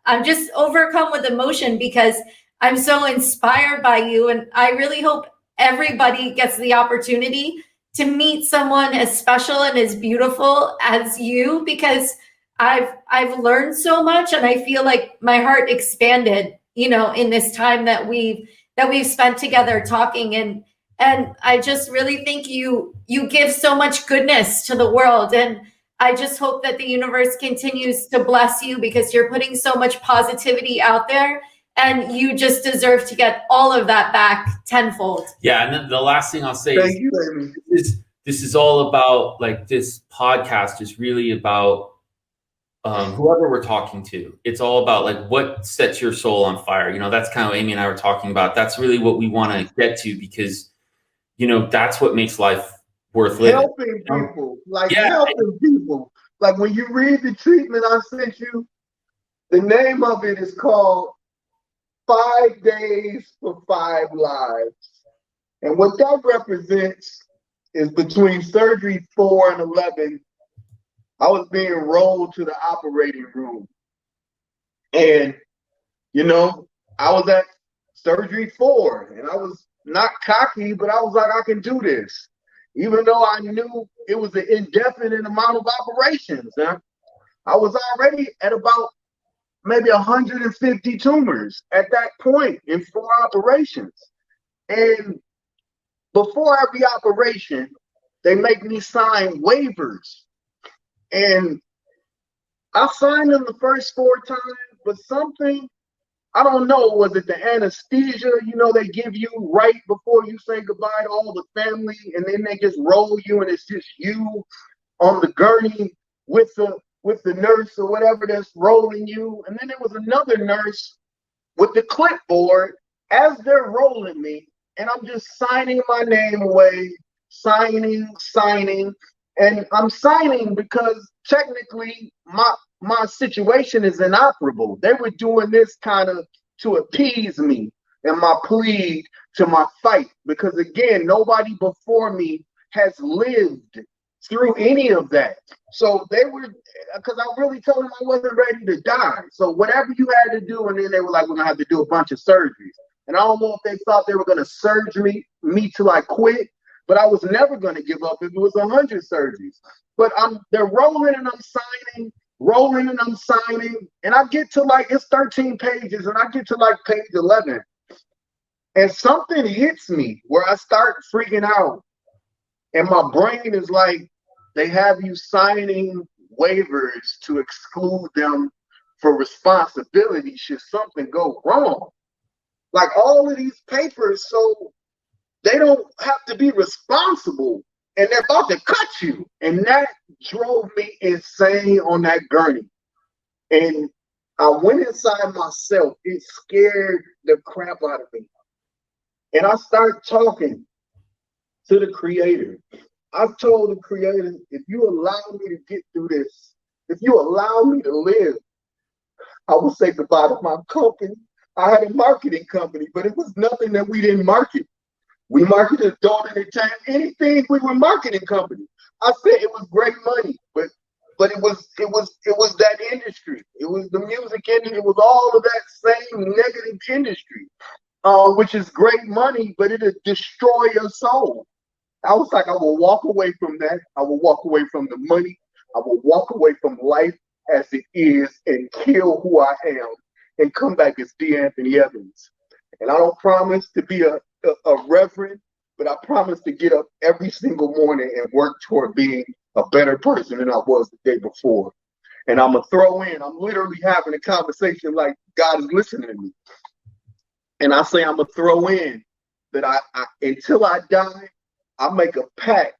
I'm just overcome with emotion because I'm so inspired by you. And I really hope everybody gets the opportunity to meet someone as special and as beautiful as you, because I've learned so much, and I feel like my heart expanded, you know, in this time that we've spent together talking. And I just really think you give so much goodness to the world. And I just hope that the universe continues to bless you, because you're putting so much positivity out there, and you just deserve to get all of that back tenfold. Yeah. And then the last thing I'll say is this is all about, like, this podcast is really about whoever we're talking to. It's all about, like, what sets your soul on fire. You know, that's kind of what Amy and I were talking about. That's really what we want to get to, because, you know, that's what makes life worth living. Helping people, helping people. Like, when you read the treatment I sent you, the name of it is called 5 Days for 5 Lives. And what that represents is between surgery 4 and 11, I was being rolled to the operating room. And, you know, I was at surgery 4, and I was not cocky, but I was like, I can do this. Even though I knew it was an indefinite amount of operations. Huh? I was already at about maybe 150 tumors at that point in 4 operations. And before every operation, they make me sign waivers. And I signed them the first 4 times, but something, I don't know, was it the anesthesia, you know, they give you right before you say goodbye to all the family, and then they just roll you, and it's just you on the gurney with the nurse or whatever that's rolling you. And then there was another nurse with the clipboard as they're rolling me, and I'm just signing my name away, signing. And I'm signing because technically my situation is inoperable. They were doing this kind of to appease me and my plea to my fight, because again, nobody before me has lived through any of that. So they were, because I really told them I wasn't ready to die. So whatever you had to do, and then they were like, we're gonna have to do a bunch of surgeries. And I don't know if they thought they were gonna surge me till I quit, but I was never gonna give up if it was 100 surgeries. But they're rolling and I'm signing, and I get to, like, it's 13 pages, and I get to like page 11, and something hits me where I start freaking out, and my brain is like, they have you signing waivers to exclude them for responsibility should something go wrong. Like, all of these papers, so they don't have to be responsible, and they're about to cut you. And that drove me insane on that gurney. And I went inside myself. It scared the crap out of me. And I started talking to the Creator. I told the Creator, if you allow me to get through this, if you allow me to live, I will say goodbye to my company. I had a marketing company, but it was nothing that we didn't market. We marketed adult entertainment, anything. We were a marketing company. I said it was great money, but it was that industry. It was the music industry. It was all of that same negative industry, which is great money, but it'll destroy your soul. I was like, I will walk away from that. I will walk away from the money. I will walk away from life as it is and kill who I am and come back as D'Anthony Evans. And I don't promise to be a reverend, but I promise to get up every single morning and work toward being a better person than I was the day before. And I'm going to throw in, I'm literally having a conversation like God is listening to me. And I say I'm gonna throw in that I until I die, I make a pact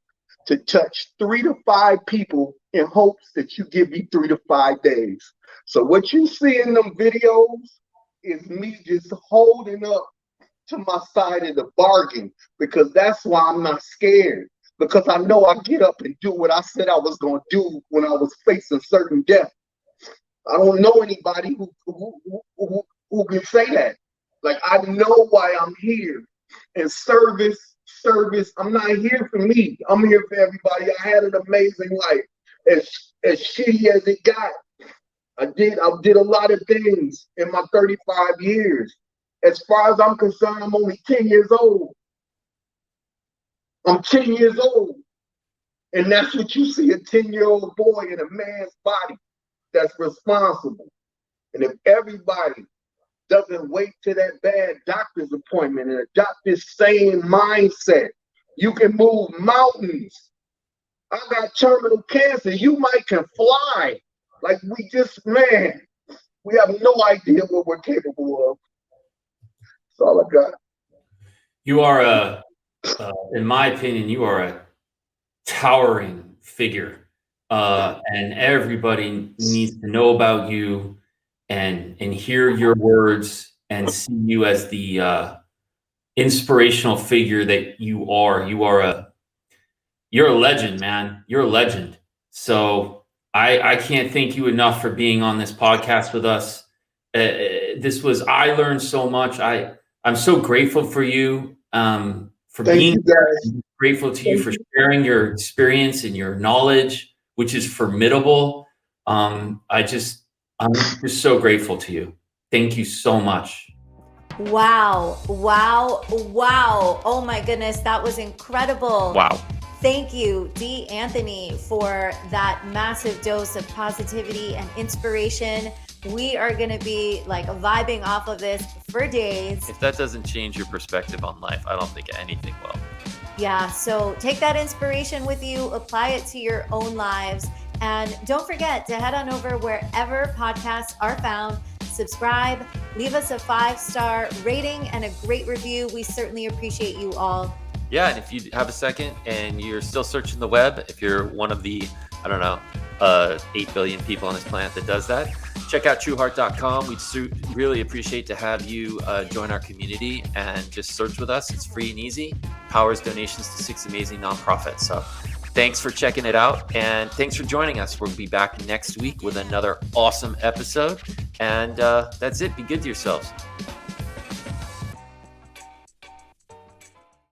to touch 3 to 5 people in hopes that you give me 3 to 5 days. So what you see in them videos is me just holding up to my side of the bargain, because that's why I'm not scared, because I know I get up and do what I said I was going to do when I was facing certain death. I don't know anybody who can say that. Like, I know why I'm here. And service, I'm not here for me. I'm here for everybody. I had an amazing life. As shitty as it got, I did a lot of things in my 35 years. As far as I'm concerned, I'm only 10 years old. I'm 10 years old. And that's what you see, a 10-year-old boy in a man's body that's responsible. And if everybody doesn't wait till that bad doctor's appointment and adopt this same mindset, you can move mountains. I got terminal cancer. You might can fly. Like, we have no idea what we're capable of. That's all I got. You are in my opinion, you are a towering figure, and everybody needs to know about you and hear your words and see you as the inspirational figure that you are. You're a legend, man. You're a legend. So I can't thank you enough for being on this podcast with us. I learned so much. I'm so grateful for you, for Thank being you, guys. I'm grateful to you for sharing your experience and your knowledge, which is formidable. I'm just so grateful to you. Thank you so much. Wow. Oh my goodness, that was incredible. Wow. Thank you, D. Anthony, for that massive dose of positivity and inspiration. We are going to be like vibing off of this for days. If that doesn't change your perspective on life, I don't think anything will. Yeah, so take that inspiration with you, apply it to your own lives, and don't forget to head on over wherever podcasts are found, subscribe, leave us a 5-star rating and a great review. We certainly appreciate you all. Yeah, and if you have a second and you're still searching the web, if you're one of the, 8 billion people on this planet that does that, check out Trueheart.com. We'd really appreciate to have you join our community and just search with us. It's free and easy. Powers donations to 6 amazing nonprofits. So thanks for checking it out, and thanks for joining us. We'll be back next week with another awesome episode. And that's it. Be good to yourselves.